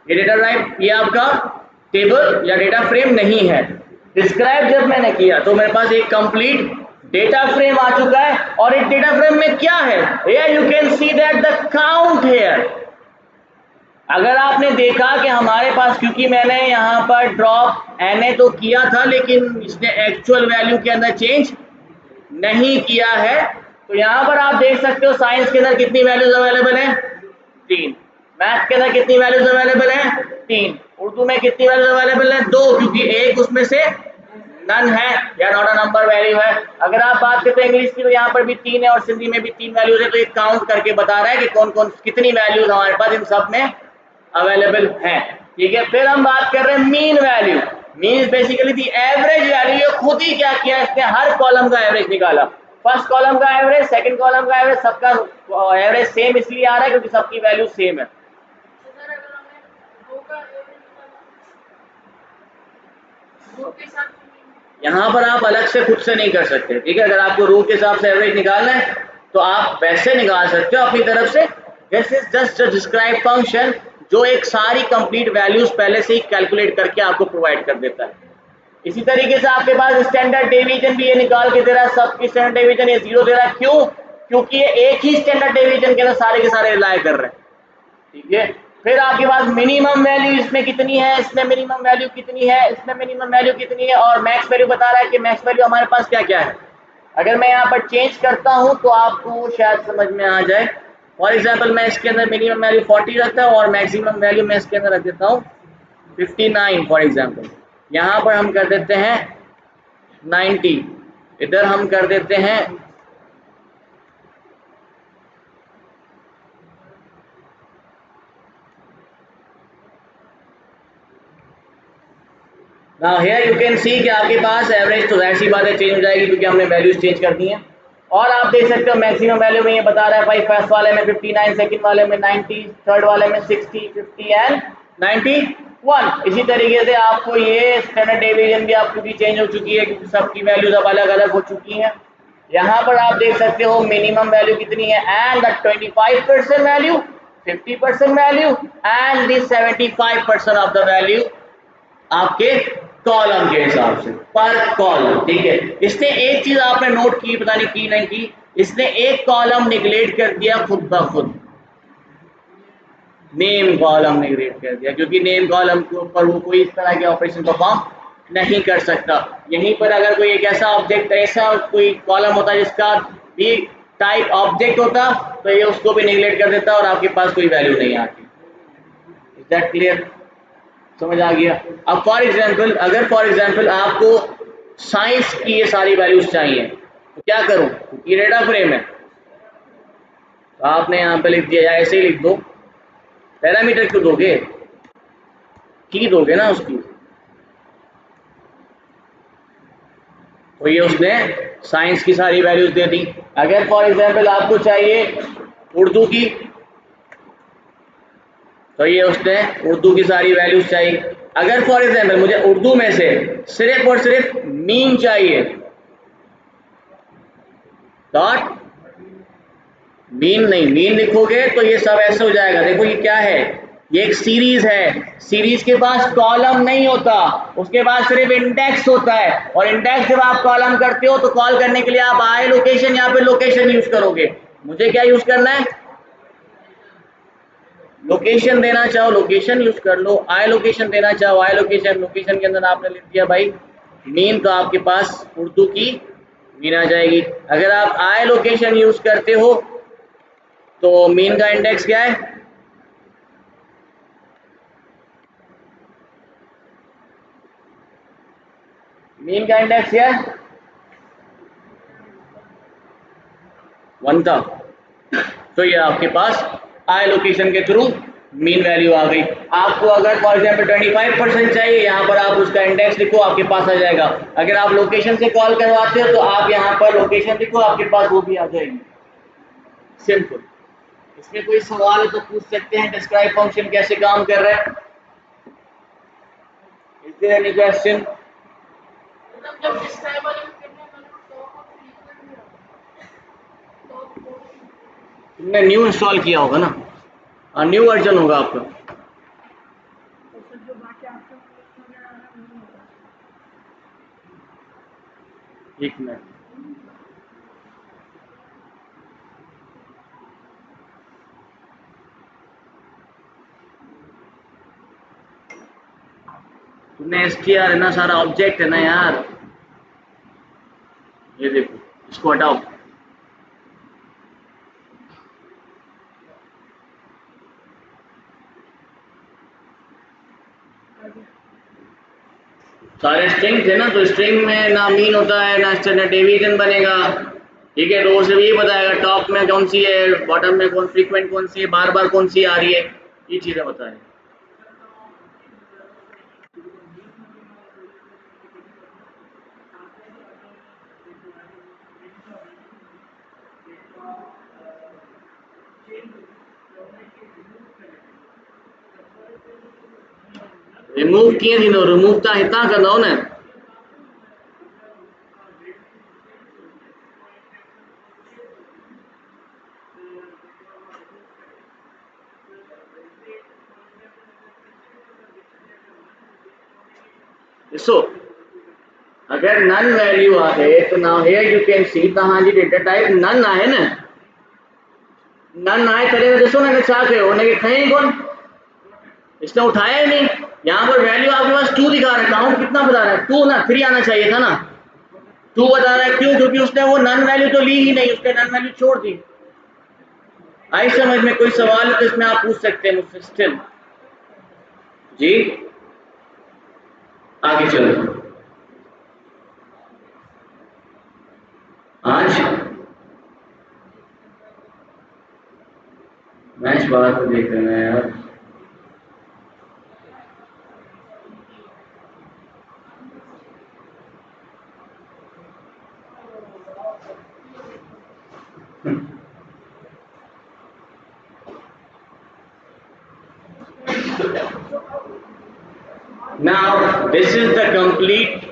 ये डेटा टाइप ये आपका टेबल या डेटा फ्रेम नहीं है। डिस्क्राइब जब मैंने किया तो मेरे पास एक कंप्लीट डेटा फ्रेम आ चुका है, और एक डेटा फ्रेम में क्या है, here you can see that the count here. अगर आपने देखा कि हमारे पास, क्योंकि मैंने यहाँ पर ड्रॉप na तो किया था लेकिन इसने एक्चुअल वैल्यू के अंदर चेंज नहीं किया है, तो यहाँ पर आप देख सकते हो साइंस के अंदर कितनी वैल्यूज अवेलेबल है 3, मैथ के अंदर कितनी वैल्यूज अवेलेबल है 3, उर्दू में कितनी वैल्यूज अवेलेबल है 2, क्योंकि एक उसमें से नन है या नॉट अ नंबर वैल्यू है। अगर आप बात करते हैं इंग्लिश की तो यहाँ पर भी 3 है और सिंधी में भी 3 वैल्यूज है, तो ये काउंट करके बता रहा है कि कौन कौन कितनी वैल्यूज हमारे पास इन सब में अवेलेबल है। ठीक है, फिर हम बात कर रहे हैं mean value. Mean is basically the average value. ये खुद ही क्या किया, इसने हर कॉलम का एवरेज निकाला। फर्स्ट कॉलम का एवरेज, सेकंड कॉलम का एवरेज, सबका एवरेज सेम इसलिए आ रहा है क्योंकि सबकी वैल्यू सेम है। यहाँ पर आप अलग से खुद से नहीं कर सकते। ठीक है, अगर आपको रो के हिसाब से एवरेज निकालना है तो आप वैसे निकाल सकते हो अपनी तरफ से। This is just a describe function जो एक सारी कंप्लीट वैल्यूज पहले से ही कैलकुलेट करके आपको प्रोवाइड कर देता है। इसी तरीके से आपके पास स्टैंडर्ड डेविएशन भी ये निकाल के दे रहा है, सबकी स्टैंडर्ड डेविएशन ये 0 दे रहा है। क्यों? क्योंकि ये एक ही स्टैंडर्ड डेविएशन के अंदर सारे के सारे रिलाय कर रहे हैं। ठीक है, फिर आपके पास मिनिमम वैल्यू इसमें कितनी है, इसमें मिनिमम वैल्यू कितनी है, इसमें मिनिमम वैल्यू कितनी है, और मैक्स वैल्यू बता रहा है कि मैक्स वैल्यू हमारे पास क्या क्या है। अगर मैं यहाँ पर चेंज करता हूँ तो आपको शायद समझ में आ जाए। फॉर एग्जाम्पल मैं इसके अंदर मिनिमम वैल्यू 40 रखता हूँ और मैक्सिमम वैल्यू मैं इसके अंदर रख देता हूँ 59 फॉर एग्जाम्पल। यहाँ पर हम कर देते हैं 90, इधर हम कर देते हैं now here you can see कि आपके पास एवरेज तो जाहिर सी बात है चेंज हो जाएगी क्योंकि हमने वैल्यूज चेंज कर दी हैं। और आप देख सकते हो मैक्सिमम वैल्यू में ये बता रहा है भाई, फर्स्ट वाले में 59, सेकंड वाले में 90, थर्ड वाले में 60, 50 एंड 91। इसी तरीके से आपको ये स्टैंडर्ड डेविएशन भी आपकी भी चेंज हो चुकी है क्योंकि सबकी वैल्यूज अब अलग अलग हो चुकी हैं। यहाँ पर आप देख सकते हो मिनिमम वैल्यू कितनी है and the 25% value, 50% value and the 75% of the value आपके कॉलम के हिसाब से पर कॉलम। ठीक है, इसने एक चीज आपने नोट की, पता नहीं की नहीं की, इसने एक कॉलम निगलेक्ट कर दिया खुद ब खुद, नेम कॉलम निगलेक्ट कर दिया, क्योंकि नेम कॉलम के ऊपर वो कोई इस तरह के ऑपरेशन परफॉर्म नहीं कर सकता। यहीं पर अगर कोई एक ऐसा ऑब्जेक्ट, ऐसा कोई कॉलम होता है जिसका भी टाइप ऑब्जेक्ट होता तो ये उसको भी निगलेक्ट कर देता और आपके पास कोई वैल्यू नहीं आती। Is that clear? समझ आ गया? अब फॉर एग्जाम्पल, अगर फॉर एग्जाम्पल आपको साइंस की ये सारी वैल्यूज चाहिए तो क्या करूं, क्योंकि डेटा फ्रेम है तो आपने यहाँ पे लिख दिया, या ऐसे ही लिख दो, पैरामीटर क्यों दोगे, की दोगे ना उसकी। तो ये उसने साइंस की सारी वैल्यूज दे दी। अगर फॉर एग्जांपल आपको चाहिए उर्दू की, तो ये उसने उर्दू की सारी वैल्यूज चाहिए। अगर फॉर एग्जांपल मुझे उर्दू में से सिर्फ और सिर्फ मीन चाहिए, डॉट मीन नहीं, मीन लिखोगे तो ये सब ऐसे हो जाएगा। देखो ये क्या है, ये एक सीरीज है, सीरीज के पास कॉलम नहीं होता, उसके पास सिर्फ इंडेक्स होता है। और इंडेक्स जब आप कॉलम करते हो तो कॉल करने के लिए आप आई लोकेशन या फिर लोकेशन यूज करोगे। मुझे क्या यूज करना है, लोकेशन देना चाहो लोकेशन यूज कर लो, आई लोकेशन देना चाहो आई लोकेशन। लोकेशन के अंदर आपने लिख दिया भाई मीन, तो आपके पास उर्दू की मीन आ जाएगी। अगर आप आई लोकेशन यूज करते हो तो मीन का इंडेक्स क्या है, मीन का इंडेक्स क्या है, 1 था। तो ये आपके पास आई लोकेशन के थ्रू मीन वैल्यू आ गई। आपको अगर फॉर एग्जांपल 25% चाहिए, यहाँ पर आप उसका इंडेक्स लिखो, आपके पास आ जाएगा। अगर आप लोकेशन से कॉल करवाते हो तो आप यहाँ पर लोकेशन लिखो, आपके पास वो भी आ जाएगी। सिंपल। इसमें कोई सवाल है तो पूछ सकते हैं, डिस्क्राइब फंक्शन कैसे काम कर रहा है। Is there any question? जब डिस्क्राइब वाले में करने हैं, मैंने टॉप और फ्रीक्वेंट में तुमने न्यू इंस्टॉल किया होगा ना, हाँ न्यू वर्जन होगा आपका। तो फिर जो बाकी आपके वगैरह आ रहा है वो नहीं होगा। एक मिनट, तुमने str है ना, सारा ऑब्जेक्ट है ना यार। ये देखो, इसको हटाओ। सारे स्ट्रिंग थे ना, तो स्ट्रिंग में ना मीन होता है ना स्टैंडर्ड डेविएशन बनेगा। ठीक है, तो वो सिर्फ ये बताएगा टॉप में कौन सी है, बॉटम में कौन फ्रीक्वेंट कौन सी है, बार बार कौन सी आ रही है, ये चीजें बताएगा। रिमूव कीअं थींदो, रिमूव तव्हां हितां कंदव न। ॾिसो, अगर नन वैल्यू आहे तो नाउ हियर यू कैन सी तव्हांजी डेटा टाइप नन आहे न, नन आहे तॾहिं त ॾिसो न छा कयो, हुनखे खयईं कोन, इसने उठाया ही नहीं। यहाँ पर वैल्यू आपके पास 2 दिखा रहा है, काउंट कितना बता रहा है, 2 ना, 3 आना चाहिए था ना, 2 बता रहा है। क्यों? क्योंकि उसने वो नन वैल्यू तो ली ही नहीं, उसने नन वैल्यू छोड़ दी। आई समझ में? कोई सवाल है तो इसमें आप पूछ सकते हैं मुझसे स्टिल। जी आगे चलो, आज मैच बाद में देख लेना यार। Now this is the complete,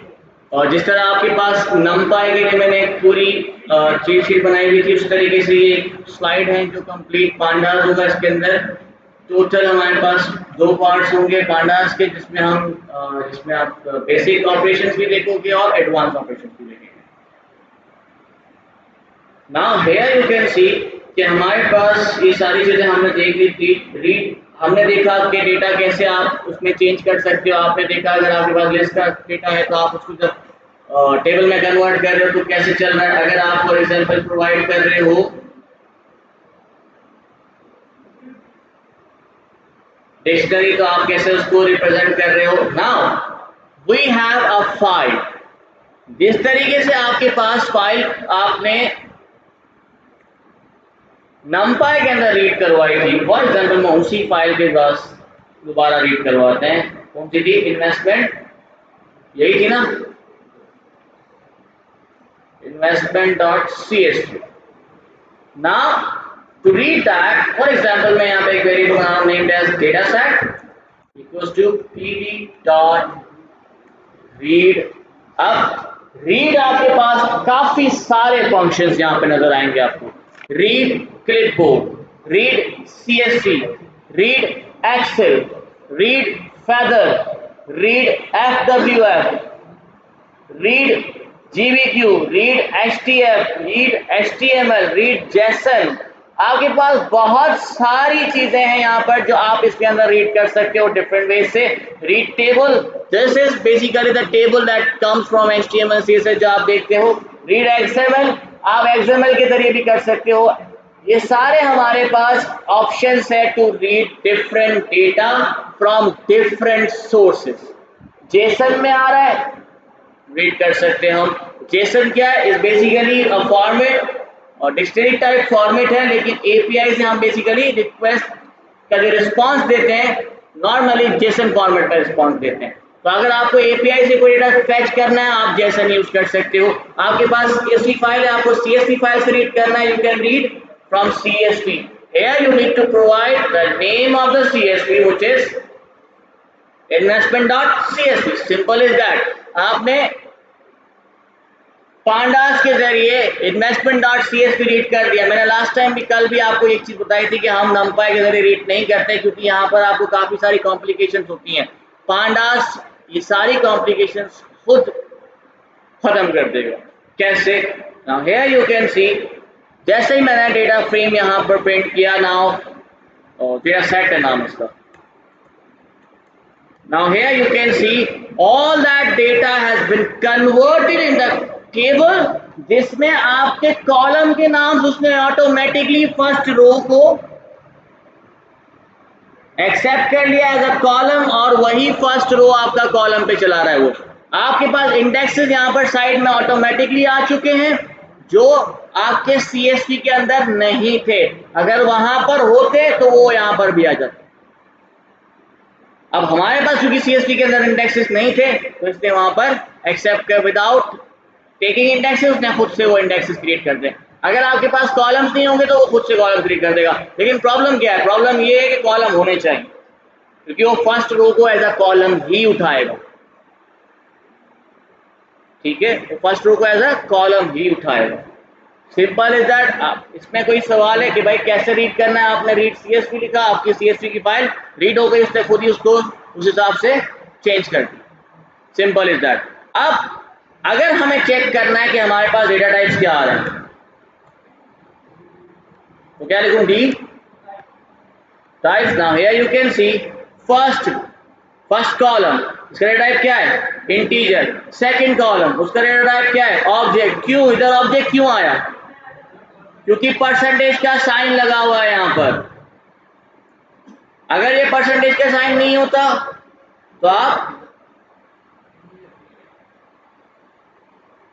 और जिस तरह आपके पास नमपाई के लिए मैंने एक पूरी चीट शीट बनाई हुई थी, उस तरीके से ये स्लाइड है जो कंप्लीट पांडास होगा। इसके अंदर टोटल हमारे पास 2 पार्ट्स होंगे पांडास के, जिसमें आप बेसिक ऑपरेशंस भी देखोगे और एडवांस ऑपरेशंस भी देखेंगे। Now here you can see कि हमारे पास ये सारी चीजें हमने देख ली थी। रीड हमने देखा कि डेटा कैसे आप उसमें चेंज कर सकते हो। आपने देखा अगर आपके पास लिस्ट का डेटा है तो आप उसको जब टेबल में कन्वर्ट कर रहे हो तो कैसे चल रहा है। अगर आप फॉर एग्जांपल प्रोवाइड कर रहे हो डिक्शनरी तो आप कैसे उसको रिप्रेजेंट कर रहे हो। Now we have a file, जिस तरीके से आपके पास फाइल आपने numpy के अंदर रीड करवाई थी, फॉर एग्जाम्पल मैं उसी फाइल के पास दोबारा रीड करवाते हैं। कौन सी थी? इन्वेस्टमेंट, यही थी ना, investment.csv। Now to read that, for example मैं यहाँ पे एक वेरिएबल बना named as dataset equals to pd.read। अब रीड आपके पास काफी सारे फंक्शंस यहाँ पे नजर आएंगे आपको। Read clipboard, read CSV, read Excel, read feather, read FWF, read GBQ, read HTF, read HTML, read JSON। आपके पास बहुत सारी चीजें हैं यहाँ पर जो आप इसके अंदर रीड कर सकते हो डिफरेंट वे से। Read table, this is basically the table that comes from HTML CSS जो आप देखते हो। रीड XML, आप XML के जरिए भी कर सकते हो। ये सारे हमारे पास ऑप्शंस है to read different data from different sources. JSON में आ रहा है, रीड कर सकते हैं हम। जेसन क्या है? इज बेसिकली अ फॉर्मेट और डिक्शनरी टाइप फॉर्मेट है, लेकिन एपीआई से हम बेसिकली रिक्वेस्ट का जो रिस्पांस देते हैं नॉर्मली जेसन फॉर्मेट में रिस्पांस देते हैं। तो अगर आपको एपीआई से कोई डेटा फैच करना है आप जेसन यूज कर सकते हो। आपके पास सीएसवी फाइल है, आपको सीएसवी फाइल से रीड करना है, you can read from CSV। Here you need to provide the name of the CSV which is investment.csv। Simple is that. आपने पांडास के जरिए investment.csv रीड कर दिया। मैंने लास्ट टाइम भी, कल भी आपको एक चीज बताई थी कि हम numpy के जरिए रीड नहीं करते क्योंकि यहाँ पर आपको काफी सारी कॉम्प्लिकेशंस होती हैं। पांडास ये सारी कॉम्प्लिकेशंस खुद खत्म कर देगा। कैसे? नाउ हियर यू कैन सी, जैसे ही मैंने डेटा फ्रेम यहाँ पर प्रिंट किया, नाउ डेटा सेट है नाम इसका। Now here you can see all that data has been converted in the table, जिसमें आपके कॉलम के नाम उसने ऑटोमेटिकली फर्स्ट रो को एक्सेप्ट कर लिया एज अ कॉलम और वही फर्स्ट रो आपका कॉलम पे चला रहा है। वो आपके पास इंडेक्सेस यहाँ पर साइड में ऑटोमेटिकली आ चुके हैं जो आपके CSV के अंदर नहीं थे। अगर वहां पर होते तो वो यहाँ पर भी आ जाते। अब हमारे पास क्योंकि CSV के अंदर इंडेक्सेस नहीं थे तो इसने वहां पर एक्सेप्ट कर विदाउट टेकिंग इंडेक्सेस उसने खुद से वो इंडेक्सेस क्रिएट कर दे। अगर आपके पास कॉलम्स नहीं होंगे तो वो खुद से कॉलम क्रिएट कर देगा। लेकिन प्रॉब्लम क्या है? प्रॉब्लम ये है कि कॉलम होने चाहिए क्योंकि वो फर्स्ट रो को एज अ कॉलम ही उठाएगा। ठीक है, तो फर्स्ट रो को एज अ कॉलम ही उठाएगा। Simple is that. इसमें कोई सवाल है कि भाई कैसे रीड करना है? आपने रीड CSV लिखा, आपकी CSV की फाइल रीड हो गई, उसने खुद ही उसको उस हिसाब से चेंज कर दी। Simple is that. अब अगर हमें चेक करना है कि हमारे पास डेटा टाइप्स क्या आ रहे हैं तो क्या लिखूं? D types. Now here you can C first column, इसका डेटा टाइप क्या है? इंटीजर। सेकंड कॉलम, उसका डेटा टाइप क्या है? ऑब्जेक्ट। क्यों इधर ऑब्जेक्ट क्यों आया? क्योंकि परसेंटेज का साइन लगा हुआ है यहाँ पर। अगर ये परसेंटेज का साइन नहीं होता तो आप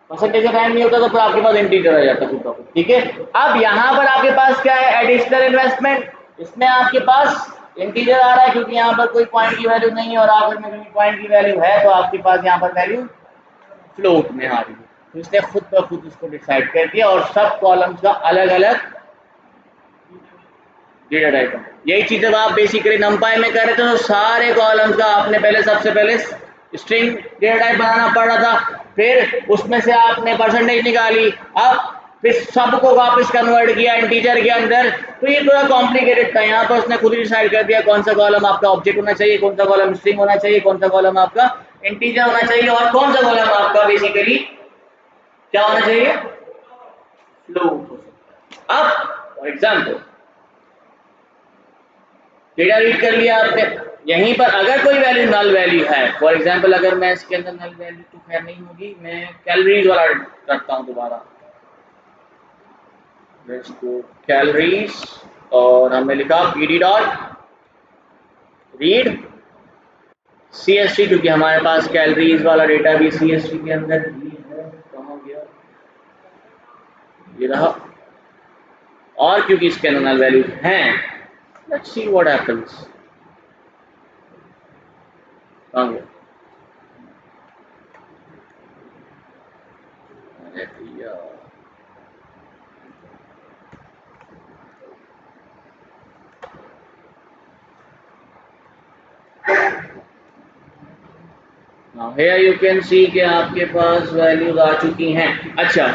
परसेंटेज का साइन नहीं होता तो फिर आपके पास इंटीजर आ जाता है। ठीक है, अब यहाँ पर आपके पास क्या है? Additional investment. इसमें आपके पास इंटीजर आ रहा है क्योंकि यहाँ पर कोई पॉइंट की वैल्यू नहीं है और अगर में कोई पॉइंट की वैल्यू है तो आपके पास यहाँ पर वैल्यू फ्लोट में आ रही है। तो इसने खुद ब खुद इसको डिसाइड कर दिया और सब कॉलम्स का अलग अलग डेटा टाइप है। यही चीज जब आप बेसिकली numpy में कर रहे थे तो सारे कॉलम्स का आपने पहले सबसे पहले स्ट्रिंग डेटा टाइप बनाना पड़ रहा था, फिर उसमें से आपने परसेंटेज निकाली, अब फिर सबको वापस कन्वर्ट किया इंटीजर के अंदर। तो ये थोड़ा कॉम्प्लिकेटेड था। यहाँ पर उसने खुद ही डिसाइड कर दिया कौन सा कॉलम आपका ऑब्जेक्ट होना चाहिए, कौन सा कॉलम स्ट्रिंग होना चाहिए, कौन सा कॉलम आपका इंटीजर होना चाहिए और कौन सा कॉलम आपका बेसिकली क्या होना चाहिए? फ्लोट। अब फॉर एग्जाम्पल डेटा रीड कर लिया आपने, यहीं पर अगर कोई वैल्यू नल वैल्यू है, फॉर एग्जांपल अगर मैं इसके अंदर नल वैल्यू तो खैर नहीं होगी, मैं कैलोरीज वाला करता हूं दोबारा। इसको कैलोरीज और हमने लिखा pd डॉट रीड CSV क्योंकि हमारे पास कैलोरीज वाला डेटा भी CSV के अंदर भी है। ये रहा, और क्योंकि इसके अंदर नल वैल्यूज हैं, लेट्स सी व्हाट हैपेंस। कहाँ गया? अरे भैया, here you can see कि आपके पास वैल्यूज आ चुकी हैं। अच्छा,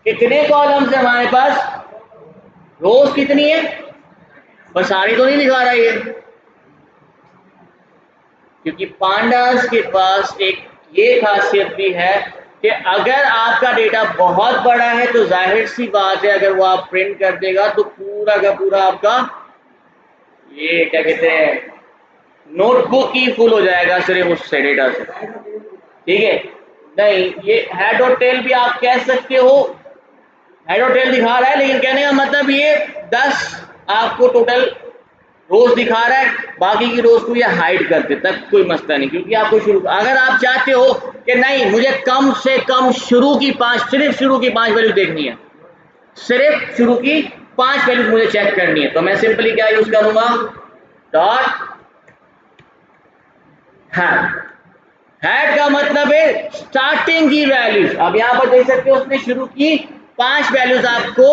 कितने कॉलम्स है हमारे पास, रोज कितनी है, पर सारी तो नहीं दिखा रहा ये, क्योंकि पांडास के पास एक ये खासियत भी है कि अगर आपका डेटा बहुत बड़ा है तो जाहिर सी बात है अगर वो आप प्रिंट कर देगा तो पूरा का पूरा आपका ये क्या कहते हैं नोटबुक ही फुल हो जाएगा सिर्फ उससे डेटा से, ठीक है। नहीं, ये हेड और टेल भी आप कह सकते हो, हेड और टेल दिखा रहा है, लेकिन कहने का मतलब ये 10 आपको टोटल रोज दिखा रहा है, बाकी की रोज को ये हाइड कर दे तक कोई मसला नहीं, क्योंकि आपको शुरू, अगर आप चाहते हो कि नहीं मुझे कम से कम शुरू की 5, सिर्फ शुरू की 5 वैल्यू देखनी है, सिर्फ शुरू की 5 वैल्यूज मुझे चेक करनी है, तो मैं सिंपली क्या यूज करूंगा, डॉट हैड। हैड का मतलब है स्टार्टिंग की वैल्यूज। अब यहां पर देख सकते हो उसने शुरू की 5 वैल्यूज आपको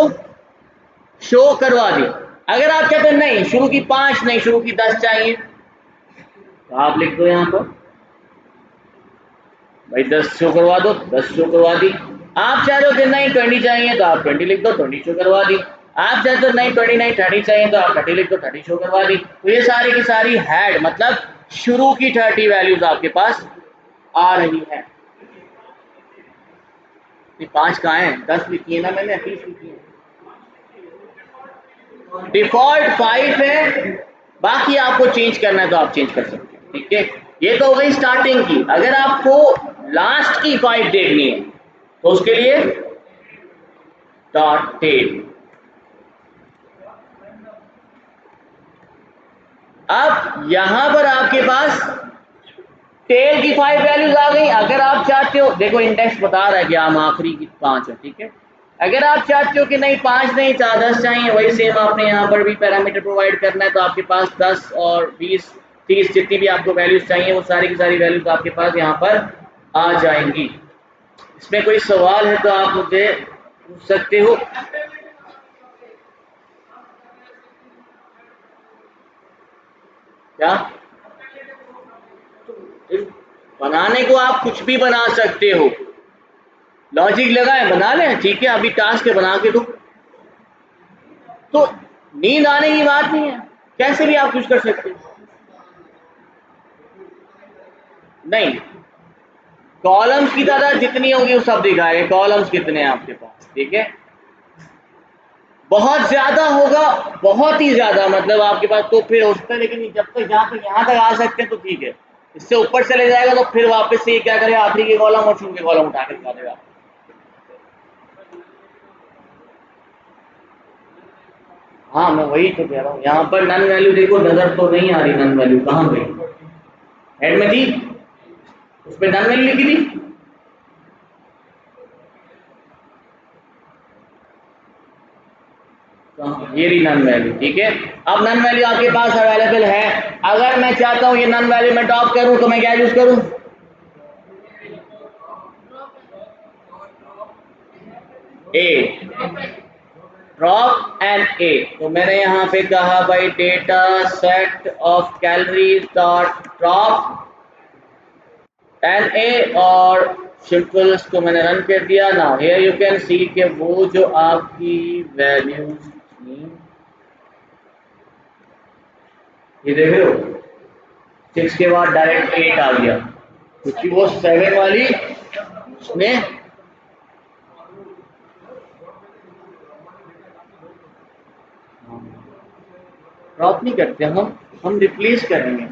शो करवा दी। अगर आप कहते हैं नहीं शुरू की 5 नहीं, शुरू की 10 चाहिए, तो आप लिख दो यहां पर भाई 10 शो करवा दो, 10 शो करवा दी। आप चाह रहे हो कि नहीं 20 चाहिए तो आप 20 लिख दो, 20 शो करवा दी। आप चाहते हो नहीं 29 30 चाहिए तो आप 30 लिख दो, 30 शो करवा दी। तो ये सारी की सारी हैड मतलब शुरू की 30 वैल्यूज आपके पास आ रही है। 5 कहाँ है, 10 लिखी है ना मैंने, 30 लिखी है। डिफॉल्ट 5 है, बाकी आपको चेंज करना है तो आप चेंज कर सकते हैं, ठीक है। ये तो हो गई स्टार्टिंग की। अगर आपको लास्ट की 5 देखनी है तो उसके लिए डॉट टेल। अब यहां पर आपके पास टेल की 5 वैल्यूज आ गई। अगर आप चाहते हो, देखो इंडेक्स बता रहा है कि हम आखिरी की 5 है, ठीक है। अगर आप चाहते हो कि नहीं 5 नहीं 10 चाहिए, वही सेम आपने यहाँ पर भी पैरामीटर प्रोवाइड करना है, तो आपके पास 10 और 20 30 जितनी भी आपको वैल्यूज चाहिए वो सारी की सारी वैल्यूज आपके पास यहाँ पर आ जाएंगी। इसमें कोई सवाल है तो आप मुझे पूछ सकते हो। क्या बनाने को आप कुछ भी बना सकते हो, लॉजिक लगाए बना लें, ठीक है। अभी टास्क बना के दो तो नींद आने की बात नहीं है, कैसे भी आप कुछ कर सकते हो। नहीं, कॉलम्स की तादाद जितनी होगी वो सब दिखाएगा, कॉलम्स कितने हैं आपके पास, ठीक है। बहुत ज्यादा होगा, बहुत ही ज्यादा मतलब आपके पास तो फिर हो सकता है, लेकिन जब तक जहां तक यहाँ तक आ सकते हैं तो ठीक है। इससे ऊपर चले जाएगा तो फिर वापस से क्या करेगा, आखिरी के कॉलम और शुरू के कॉलम उठा के दिखा देगा। हाँ मैं वही तो कह रहा हूँ, यहाँ पर नन वैल्यू देखो नजर तो नहीं आ रही, नन वैल्यू कहाँ गई, हेड में थी, उसमें नन वैल्यू लिखी थी। ये रही नन वैल्यू, ठीक है। अब नन वैल्यू आपके पास अवेलेबल है। अगर मैं चाहता हूँ ये नन वैल्यू में ड्रॉप करूँ तो मैं क्या यूज करूँ, ए, ड्रॉप एंड ए। तो मैंने यहाँ पे कहा भाई data set of calories dot drop and a, और सिंपल को मैंने रन कर दिया। Now here you can see कि वो जो आपकी वैल्यूज थी, ये देख रहे हो 6 के बाद डायरेक्ट 8 आ गया, क्योंकि वो 7 वाली उसने ड्रॉप नहीं करते, हम रिप्लेस करेंगे,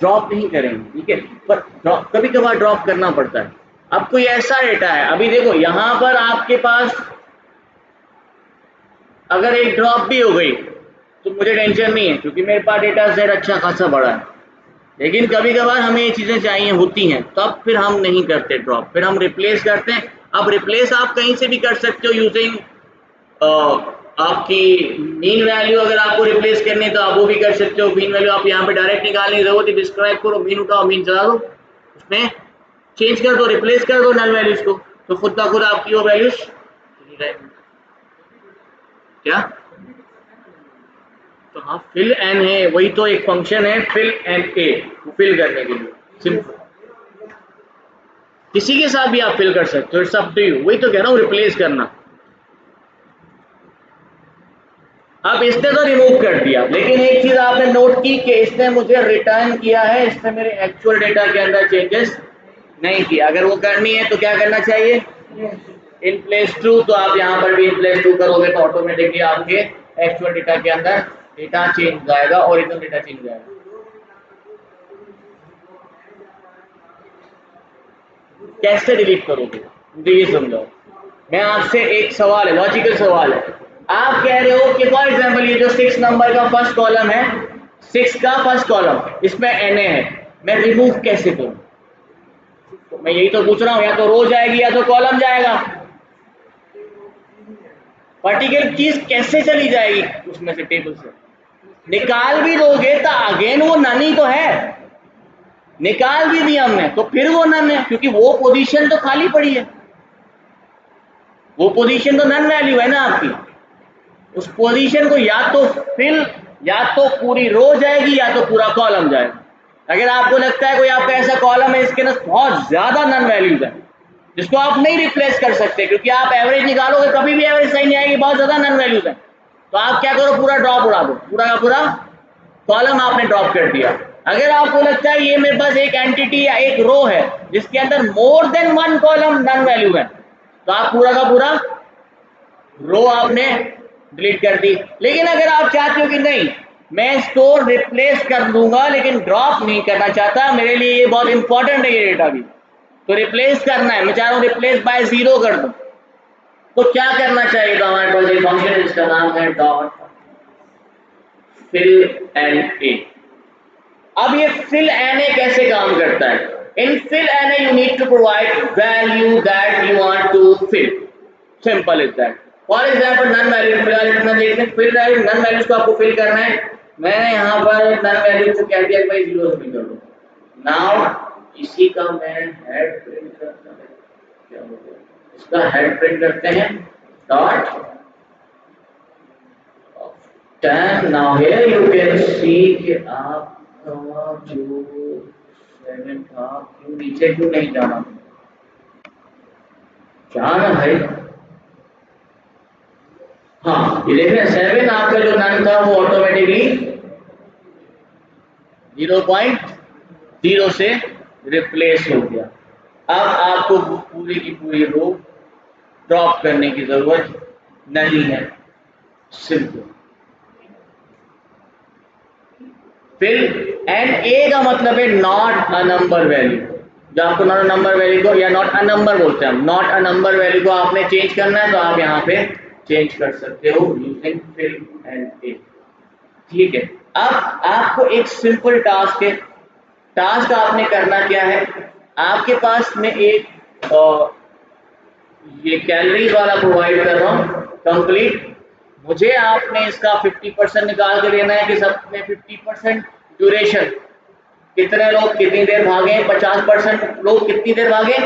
ड्रॉप नहीं करेंगे, ठीक है। पर ड्रॉप कभी कभार ड्रॉप करना पड़ता है। अब कोई ऐसा डेटा है, अभी देखो यहाँ पर आपके पास अगर एक ड्रॉप भी हो गई तो मुझे टेंशन नहीं है, क्योंकि मेरे पास डेटा सेट अच्छा खासा बड़ा है। लेकिन कभी कभार हमें ये चीज़ें चाहिए होती हैं, तब फिर हम नहीं करते ड्रॉप, फिर हम रिप्लेस करते हैं। अब रिप्लेस आप कहीं से भी कर सकते हो यूजिंग आपकी मीन वैल्यू अगर आपको रिप्लेस करनी है तो आप वो भी कर सकते हो। मीन वैल्यू आप यहाँ पे डायरेक्ट निकालने की जरूरत है, डिस्क्राइब करो, मीन उठाओ, मीन चला दो, उसमें चेंज कर दो, रिप्लेस कर दो नल वैल्यूज को, तो खुद का खुद आपकी वो वैल्यूज चली जाएगी। क्या? तो हाँ, फिल एन है, वही तो एक फंक्शन है फिल एन ए, फिल करने के लिए सिंपल। किसी के साथ भी आप फिल कर सकते हो, इट्स अप टू यू, वही तो कह रहा हूँ, रिप्लेस करना। अब इसने तो रिमूव कर दिया, लेकिन एक चीज आपने नोट की कि इसने मुझे रिटर्न किया है, इसने मेरे एक्चुअल डेटा के अंदर चेंजेस नहीं किया। अगर वो करनी है तो क्या करना चाहिए? इन प्लेस टू, तो आप यहाँ पर भी इन प्लेस टू करोगे तो ऑटोमेटिकली आपके एक्चुअल डेटा के अंदर डेटा चेंज हो जाएगा, ओरिजिनल डेटा चेंज हो जाएगा। कैसे डिलीट करोगे मुझे ये समझाओ। मैं आपसे एक सवाल है, लॉजिकल सवाल है, आप कह रहे हो कि फॉर एग्जांपल ये जो 6 नंबर का फर्स्ट कॉलम है, 6 का फर्स्ट कॉलम, इसमें एनए है, मैं रिमूव कैसे करूं? तो मैं यही तो पूछ रहा हूं, या तो रो जाएगी या तो कॉलम जाएगा। पर्टिकुलर चीज कैसे चली जाएगी उसमें से, टेबल से निकाल भी दोगे तो अगेन वो नन ही तो है। निकाल भी दिया हमने तो फिर वो नन है, क्योंकि वो पोजीशन तो खाली पड़ी है, वो पोजीशन तो नन वैल्यू है ना आपकी। उस पोजीशन को या तो फिल, या तो पूरी रो जाएगी या तो पूरा कॉलम जाएगा। अगर आपको लगता है कोई आपका ऐसा कॉलम है इसके अंदर बहुत ज्यादा नन वैल्यूज है जिसको आप नहीं रिप्लेस कर सकते, क्योंकि आप एवरेज निकालोगे कभी भी एवरेज सही नहीं आएगी, बहुत ज्यादा नन वैल्यूज है, तो आप क्या करो, पूरा ड्रॉप उड़ा दो, पूरा का पूरा कॉलम आपने ड्रॉप कर दिया। अगर आपको लगता है ये मेरे पास एक एंटिटी या एक रो है जिसके अंदर more than one column none value है, तो आप पूरा का पूरा रो आपने डिलीट कर दी। लेकिन अगर आप चाहते हो कि नहीं, मैं इसको रिप्लेस कर दूंगा लेकिन ड्रॉप नहीं करना चाहता, मेरे लिए ये बहुत इंपॉर्टेंट है ये डेटा भी, तो रिप्लेस करना है, मैं चाह रहा हूँ रिप्लेस बाय जीरो कर दूं, तो क्या करना चाहिए? तो हमारे पास एक फंक्शन है जिसका नाम है डॉट फिल एंड ए। अब ये fill NA कैसे काम करता है? In fill NA you need to provide value that you want to fill. Simple is that. For example, none value, फिलहाल इतना देखते हैं, fill value, none values को आपको fill करना है। मैंने यहाँ पर none value को कह दिया कि भाई जीरो से fill कर दो। Now इसी का मैं head print करता है, क्या हो गया? इसका head print करते हैं dot 10। Now here you can see कि आप जो 7 था क्यों नीचे क्यों नहीं जाना, जाना है। हाँ ये देखें 7 आपका जो नन था वो ऑटोमेटिकली 0.0 से रिप्लेस हो गया। अब आपको पूरी की पूरी रो ड्रॉप करने की जरूरत नहीं है, सिंपल। फिर एंड ए का मतलब है नॉट अ नंबर वैल्यू, जो आपको नॉट अ नंबर वैल्यू को, या नॉट अ नंबर बोलते हैं हम, नॉट अ नंबर वैल्यू को आपने चेंज करना है तो आप यहाँ पे चेंज कर सकते हो यूजिंग फिल एंड ए। ठीक है, अब आपको एक सिंपल टास्क है, टास्क आपने करना क्या है, आपके पास में एक ये कैलोरीज वाला प्रोवाइड कर रहा हूँ कंप्लीट, मुझे आपने इसका 50% निकाल के देना है कि सब में 50% ड्यूरेशन, कितने लोग कितनी देर भागे, 50% लोग कितनी देर भागे,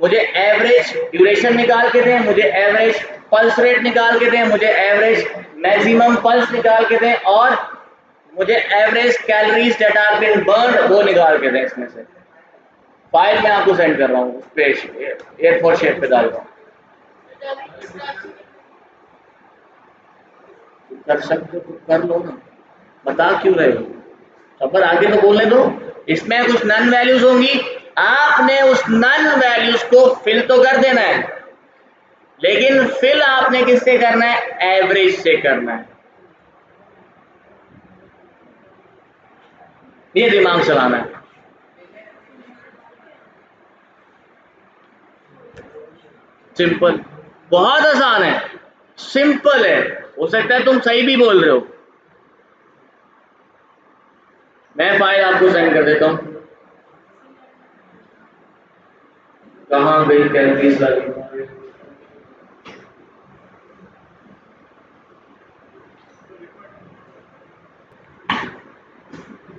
मुझे एवरेज ड्यूरेशन निकाल के दें, मुझे एवरेज पल्स रेट निकाल के दें, मुझे एवरेज मैक्सिमम पल्स निकाल के दें, और मुझे average calories that are been burn वो निकाल के दें। इसमें से फाइल मैं आपको सेंड कर रहा हूँ, उस पे A4 शेप पे डाल रहा हूँ, कर सकते हो तो कर लो ना, बता क्यों रहे हो, खबर आगे तो बोलने दो। इसमें कुछ नन वैल्यूज होंगी, आपने उस नन वैल्यूज को फिल तो कर देना है, लेकिन फिल आपने किससे करना है? एवरेज से करना है। ये दिमाग चलाना है, सिंपल, बहुत आसान है, सिंपल है। हो सकता है तुम सही भी बोल रहे हो, मैं फाइल आपको सेंड कर देता हूँ। कहाँ गई कैलोरीज वाली?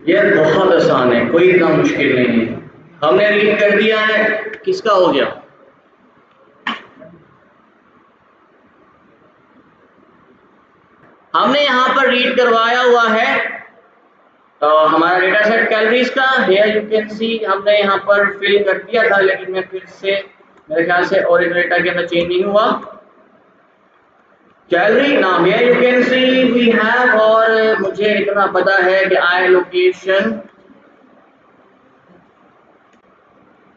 ये बहुत आसान है, कोई इतना मुश्किल नहीं है। हमने रीड कर दिया है, किसका हो गया? हमने यहाँ पर रीड करवाया हुआ है हमारा डेटा सेट कैलोरीज का। हियर यू कैन सी हमने यहाँ पर फिल कर दिया था, लेकिन मैं फिर से मेरे ख्याल से ओरिजिनल डेटा के अंदर चेंज नहीं हुआ। Calorie now here you can see we have, और मुझे इतना पता है कि आई लोकेशन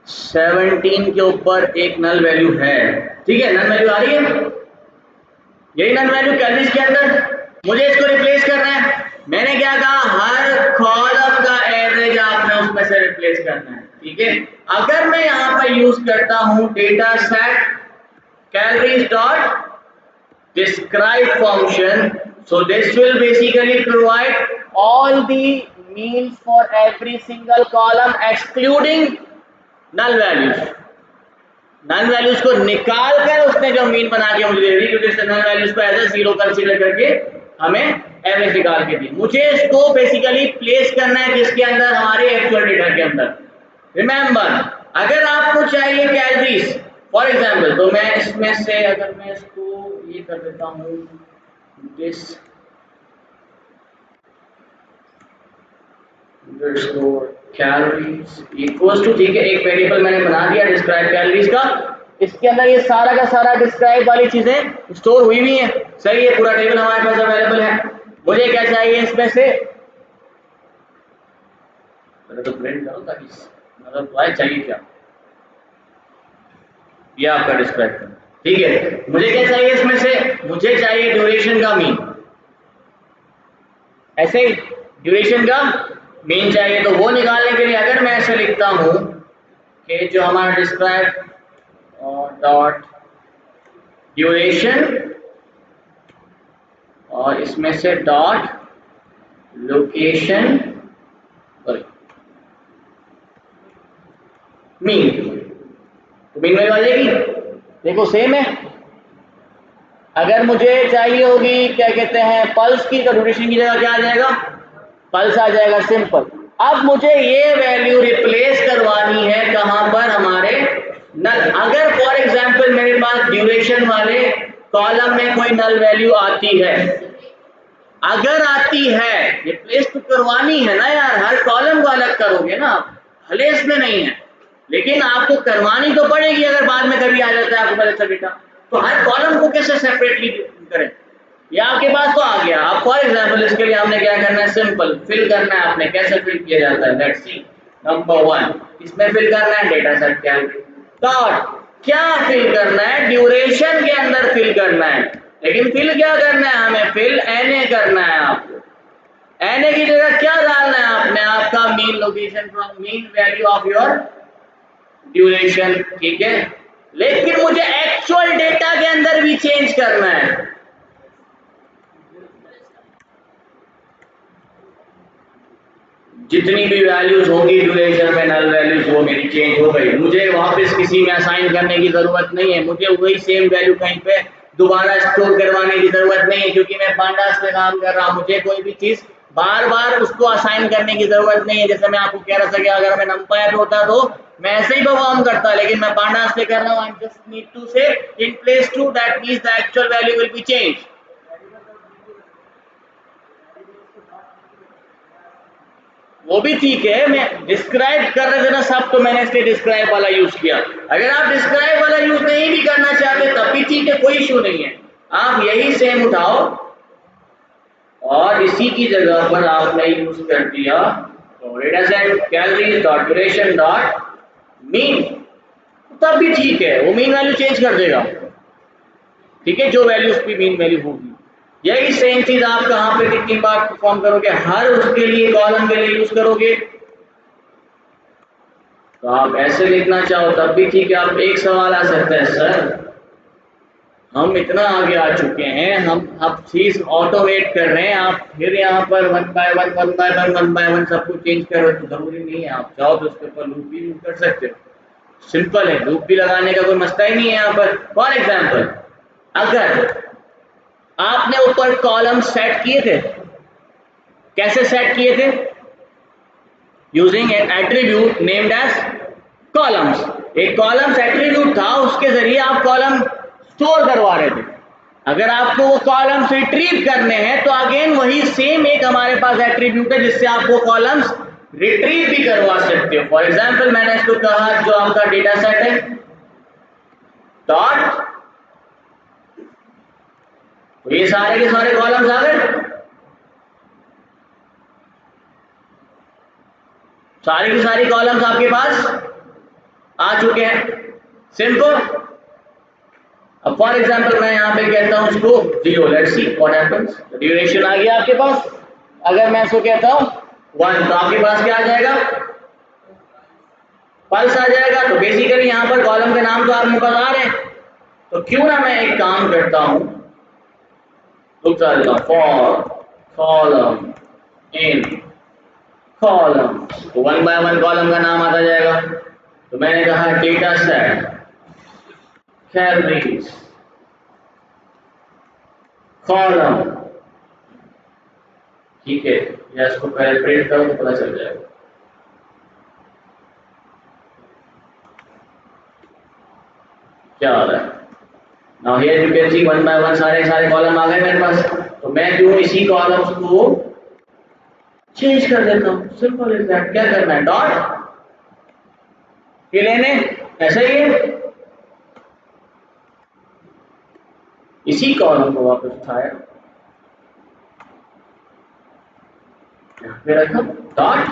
17 के ऊपर एक नल वैल्यू है। ठीक है, नल वैल्यू आ रही है, यही नल वैल्यू कैलोरीज के अंदर। मुझे इसको रिप्लेस करना है। मैंने क्या कहा, हर कॉलम का एवरेज आपने उसमें से रिप्लेस करना है। ठीक है, अगर मैं यहाँ पर यूज करता हूं data set calories dot describe function, so this will basically provide all the means for every single column excluding null values। Null values को निकाल कर उसने जो मीन बना के मुझे दे दी, क्योंकि इसने नल वैल्यूज को एज ए जीरो कंसीडर करके हमें एवरेज निकाल के दी। मुझे इसको बेसिकली प्लेस करना है किसके अंदर, हमारे एक्चुअल डेटा के अंदर। रिमेंबर, अगर आपको चाहिए कैलोरीज फॉर एग्जांपल, तो मैं इसमें से अगर मैं इसको ये कर देता हूँ दिस कैलोरीज इक्वल्स टू, ठीक है, एक वेरिएबल मैंने बना दिया डिस्क्राइब कैलोरीज का। इसके अंदर ये सारा का सारा डिस्क्राइब वाली चीजें स्टोर हुई हुई है। सही है, पूरा टेबल हमारे पास अवेलेबल है। मुझे क्या चाहिए इसमें से, पहले तो प्रिंट करो ताकि मतलब चाहिए क्या, ये आपका डिस्क्राइब करना। ठीक है, मुझे क्या चाहिए इसमें से, मुझे चाहिए ड्यूरेशन का मीन। ऐसे ही ड्यूरेशन का मीन चाहिए, तो वो निकालने के लिए अगर मैं ऐसे लिखता हूं कि जो हमारा डिस्क्राइब डॉट ड्यूरेशन और इसमें से डॉट लोकेशन मीन, तो मीन वैल्यू आ जाएगी। देखो सेम है। अगर मुझे चाहिए होगी क्या कहते हैं पल्स की, तो ड्यूरेशन की जगह क्या आ जाएगा, पल्स आ जाएगा, सिंपल। अब मुझे ये वैल्यू रिप्लेस करवानी है कहां पर, हमारे नल। अगर फॉर एग्जांपल मेरे पास ड्यूरेशन वाले कॉलम में कोई नल वैल्यू आती है, अगर आती है, रिप्लेस तो करवानी है ना यार, हर कॉलम को अलग करोगे ना, भले इसमें नहीं है लेकिन आपको करवानी तो पड़ेगी। अगर बाद में कभी आ जाता है आपको पता डेटा, तो हर कॉलम को कैसे सेपरेटली करें। ये आपके पास तो आ गया। अब फॉर एग्जांपल इसके लिए हमने क्या करना है, सिंपल फिल करना है। आपने कैसे फिल किया जाता है, लेट्स सी। नंबर 1 इसमें फिल करना है डेटा सेट कैलोरी डॉट, क्या फिल करना है, ड्यूरेशन के अंदर फिल करना है। लेकिन फिल क्या करना है, हमें फिल एनए करना है। आपको एनए की जगह क्या डालना है, आपने आपका mean location from mean value of your duration. ठीक है, लेकिन मुझे एक्चुअल डेटा के अंदर भी चेंज करना है। जितनी भी वैल्यूज होंगी ड्यूरेशन में नल वैल्यूज, वो मेरी चेंज हो गई। मुझे वापस किसी में असाइन करने की जरूरत नहीं है। मुझे वही सेम वैल्यू कहीं पे दोबारा स्टोर करवाने की जरूरत नहीं है, क्योंकि मैं पांडास पे काम कर रहा हूँ। मुझे कोई भी चीज बार बार उसको असाइन करने की जरूरत नहीं है। जैसे मैं आपको कह रहा था कि अगर मैं नंपायर पे होता तो मैं ऐसे ही परफॉर्म करता, लेकिन मैं पांडास पे कर रहा हूँ। I just need to say in place to, that means the actual value will be change. वो भी ठीक है, मैं डिस्क्राइब कर रहे थे ना सब, तो मैंने इसलिए डिस्क्राइब वाला यूज किया। अगर आप डिस्क्राइब वाला यूज नहीं भी करना चाहते तब भी ठीक है, कोई इशू नहीं है। आप यही सेम उठाओ और इसी की जगह पर आपने यूज कर दिया data set calories dot duration dot mean, तब भी ठीक है, वो मीन वैल्यू चेंज कर देगा। ठीक है, जो वैल्यू उसकी मीन वैल्यू होगी। यही सेम चीज आप कहां पे कितनी बार परफॉर्म करोगे, हर उसके लिए कॉलम के लिए यूज करोगे। तो आप ऐसे लिखना चाहो तब भी ठीक है। आप एक सवाल आ सकता है, सर हम इतना आगे आ चुके हैं, हम अब चीज ऑटोमेट कर रहे हैं, आप फिर यहाँ पर वन बाय वन सब कुछ चेंज कर रहे हो। तो जरूरी नहीं है, आप चाहो तो उसके ऊपर लूप भी यूज कर सकते हो। सिंपल है, लूप भी लगाने का कोई मसला ही नहीं है यहाँ पर। फॉर एग्जाम्पल, अगर आपने ऊपर कॉलम सेट किए थे, कैसे सेट किए थे, using an attribute named as columns. एक कॉलम्स एट्रीब्यूट था, उसके जरिए आप कॉलम स्टोर करवा रहे थे। अगर आपको वो कॉलम्स रिट्रीव करने हैं तो अगेन वही सेम एक हमारे पास एट्रीब्यूट है जिससे आप वो कॉलम्स रिट्रीव भी करवा सकते हो। फॉर एग्जाम्पल मैंने इसको कहा जो आपका डेटा सेट है डॉट, तो ये सारे के सारे कॉलम्स आ गए, सारी की सारी कॉलम्स आपके पास आ चुके हैं। सिंपल। अब फॉर एग्जाम्पल मैं यहाँ पे कहता हूँ उसको 0, let's see what happens. Duration आ गया आपके पास। अगर मैं इसको कहता हूँ 1 तो आपके पास क्या आ जाएगा, पल्स आ जाएगा। तो बेसिकली यहाँ पर कॉलम के नाम तो आपके पास आ रहे हैं, तो क्यों ना मैं एक काम करता हूँ, फॉर कॉलम इन कॉलम, तो 1 बाय 1 कॉलम का नाम आता जाएगा। तो मैंने कहा डेटा सेट कैलोरीज कॉलम, ठीक है, या इसको पहले प्रिंट करो तो पता चल जाएगा। क्या आ रहा है now here you can see 1 by 1 सारे सारे कॉलम आ गए मेरे पास। तो मैं क्यों इसी कॉलम्स को चेंज कर देता हूँ, सिंपल इज दैट। क्या करना है, डॉट के लेने, ऐसा ही है, इसी कॉलम को वापस उठाया, यहाँ पे रखा डॉट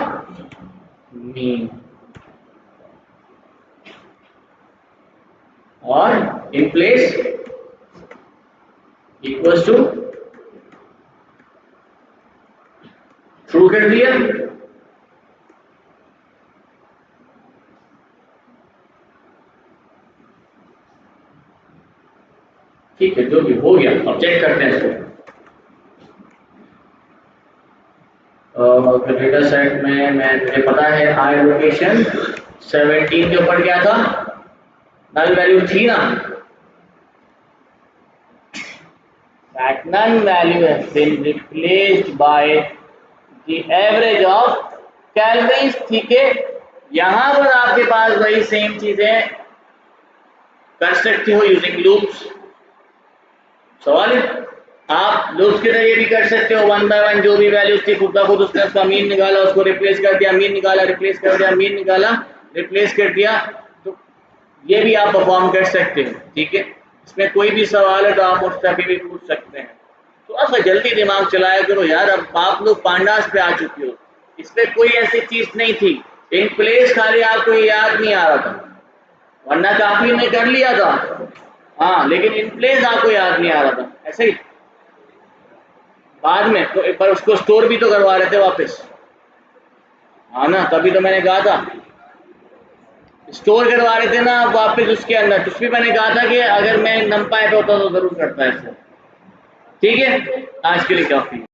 मीन, और in place equals to true कर दिया। ठीक है, जो भी हो गया, अब चेक करते हैं इसको। डेटा सेट में मैं, मुझे पता है आई लोकेशन 17 के ऊपर क्या था, नल वैल्यू थी ना, that null value has been replaced by the average of Kelvins। ठीक है, यहां पर आपके पास वही सेम चीजें कर सकते हो यूजिंग लूप्स। सवाल है, आप लूप्स के जरिए भी कर सकते हो, 1 बाय 1 जो भी वैल्यूज थी खुद ब खुद उसने उसका मीन निकाला, उसको रिप्लेस कर दिया, मीन निकाला, रिप्लेस कर दिया, मीन निकाला, रिप्लेस कर दिया। तो ये भी आप परफॉर्म कर सकते हो। ठीक है, इसमें कोई भी सवाल है तो आप मुझसे अभी भी पूछ सकते हैं। थोड़ा सा जल्दी दिमाग चलाया करो यार, अब आप लोग पांडास पे आ चुके हो। इसमें कोई ऐसी चीज नहीं थी, इन प्लेस खाली आपको याद नहीं आ रहा था, वरना काफी ने कर लिया था। हाँ, लेकिन इन प्लेस आपको याद नहीं आ रहा था, ऐसे ही बाद में तो एक बार उसको स्टोर भी तो करवा रहे थे वापस। हाँ ना, तभी तो मैंने कहा था स्टोर करवा रहे थे ना आप वापस उसके अंदर। कुछ भी मैंने कहा था कि अगर मैं नंपाई पे होता तो जरूर करता है इसको। ठीक है, आज के लिए काफी।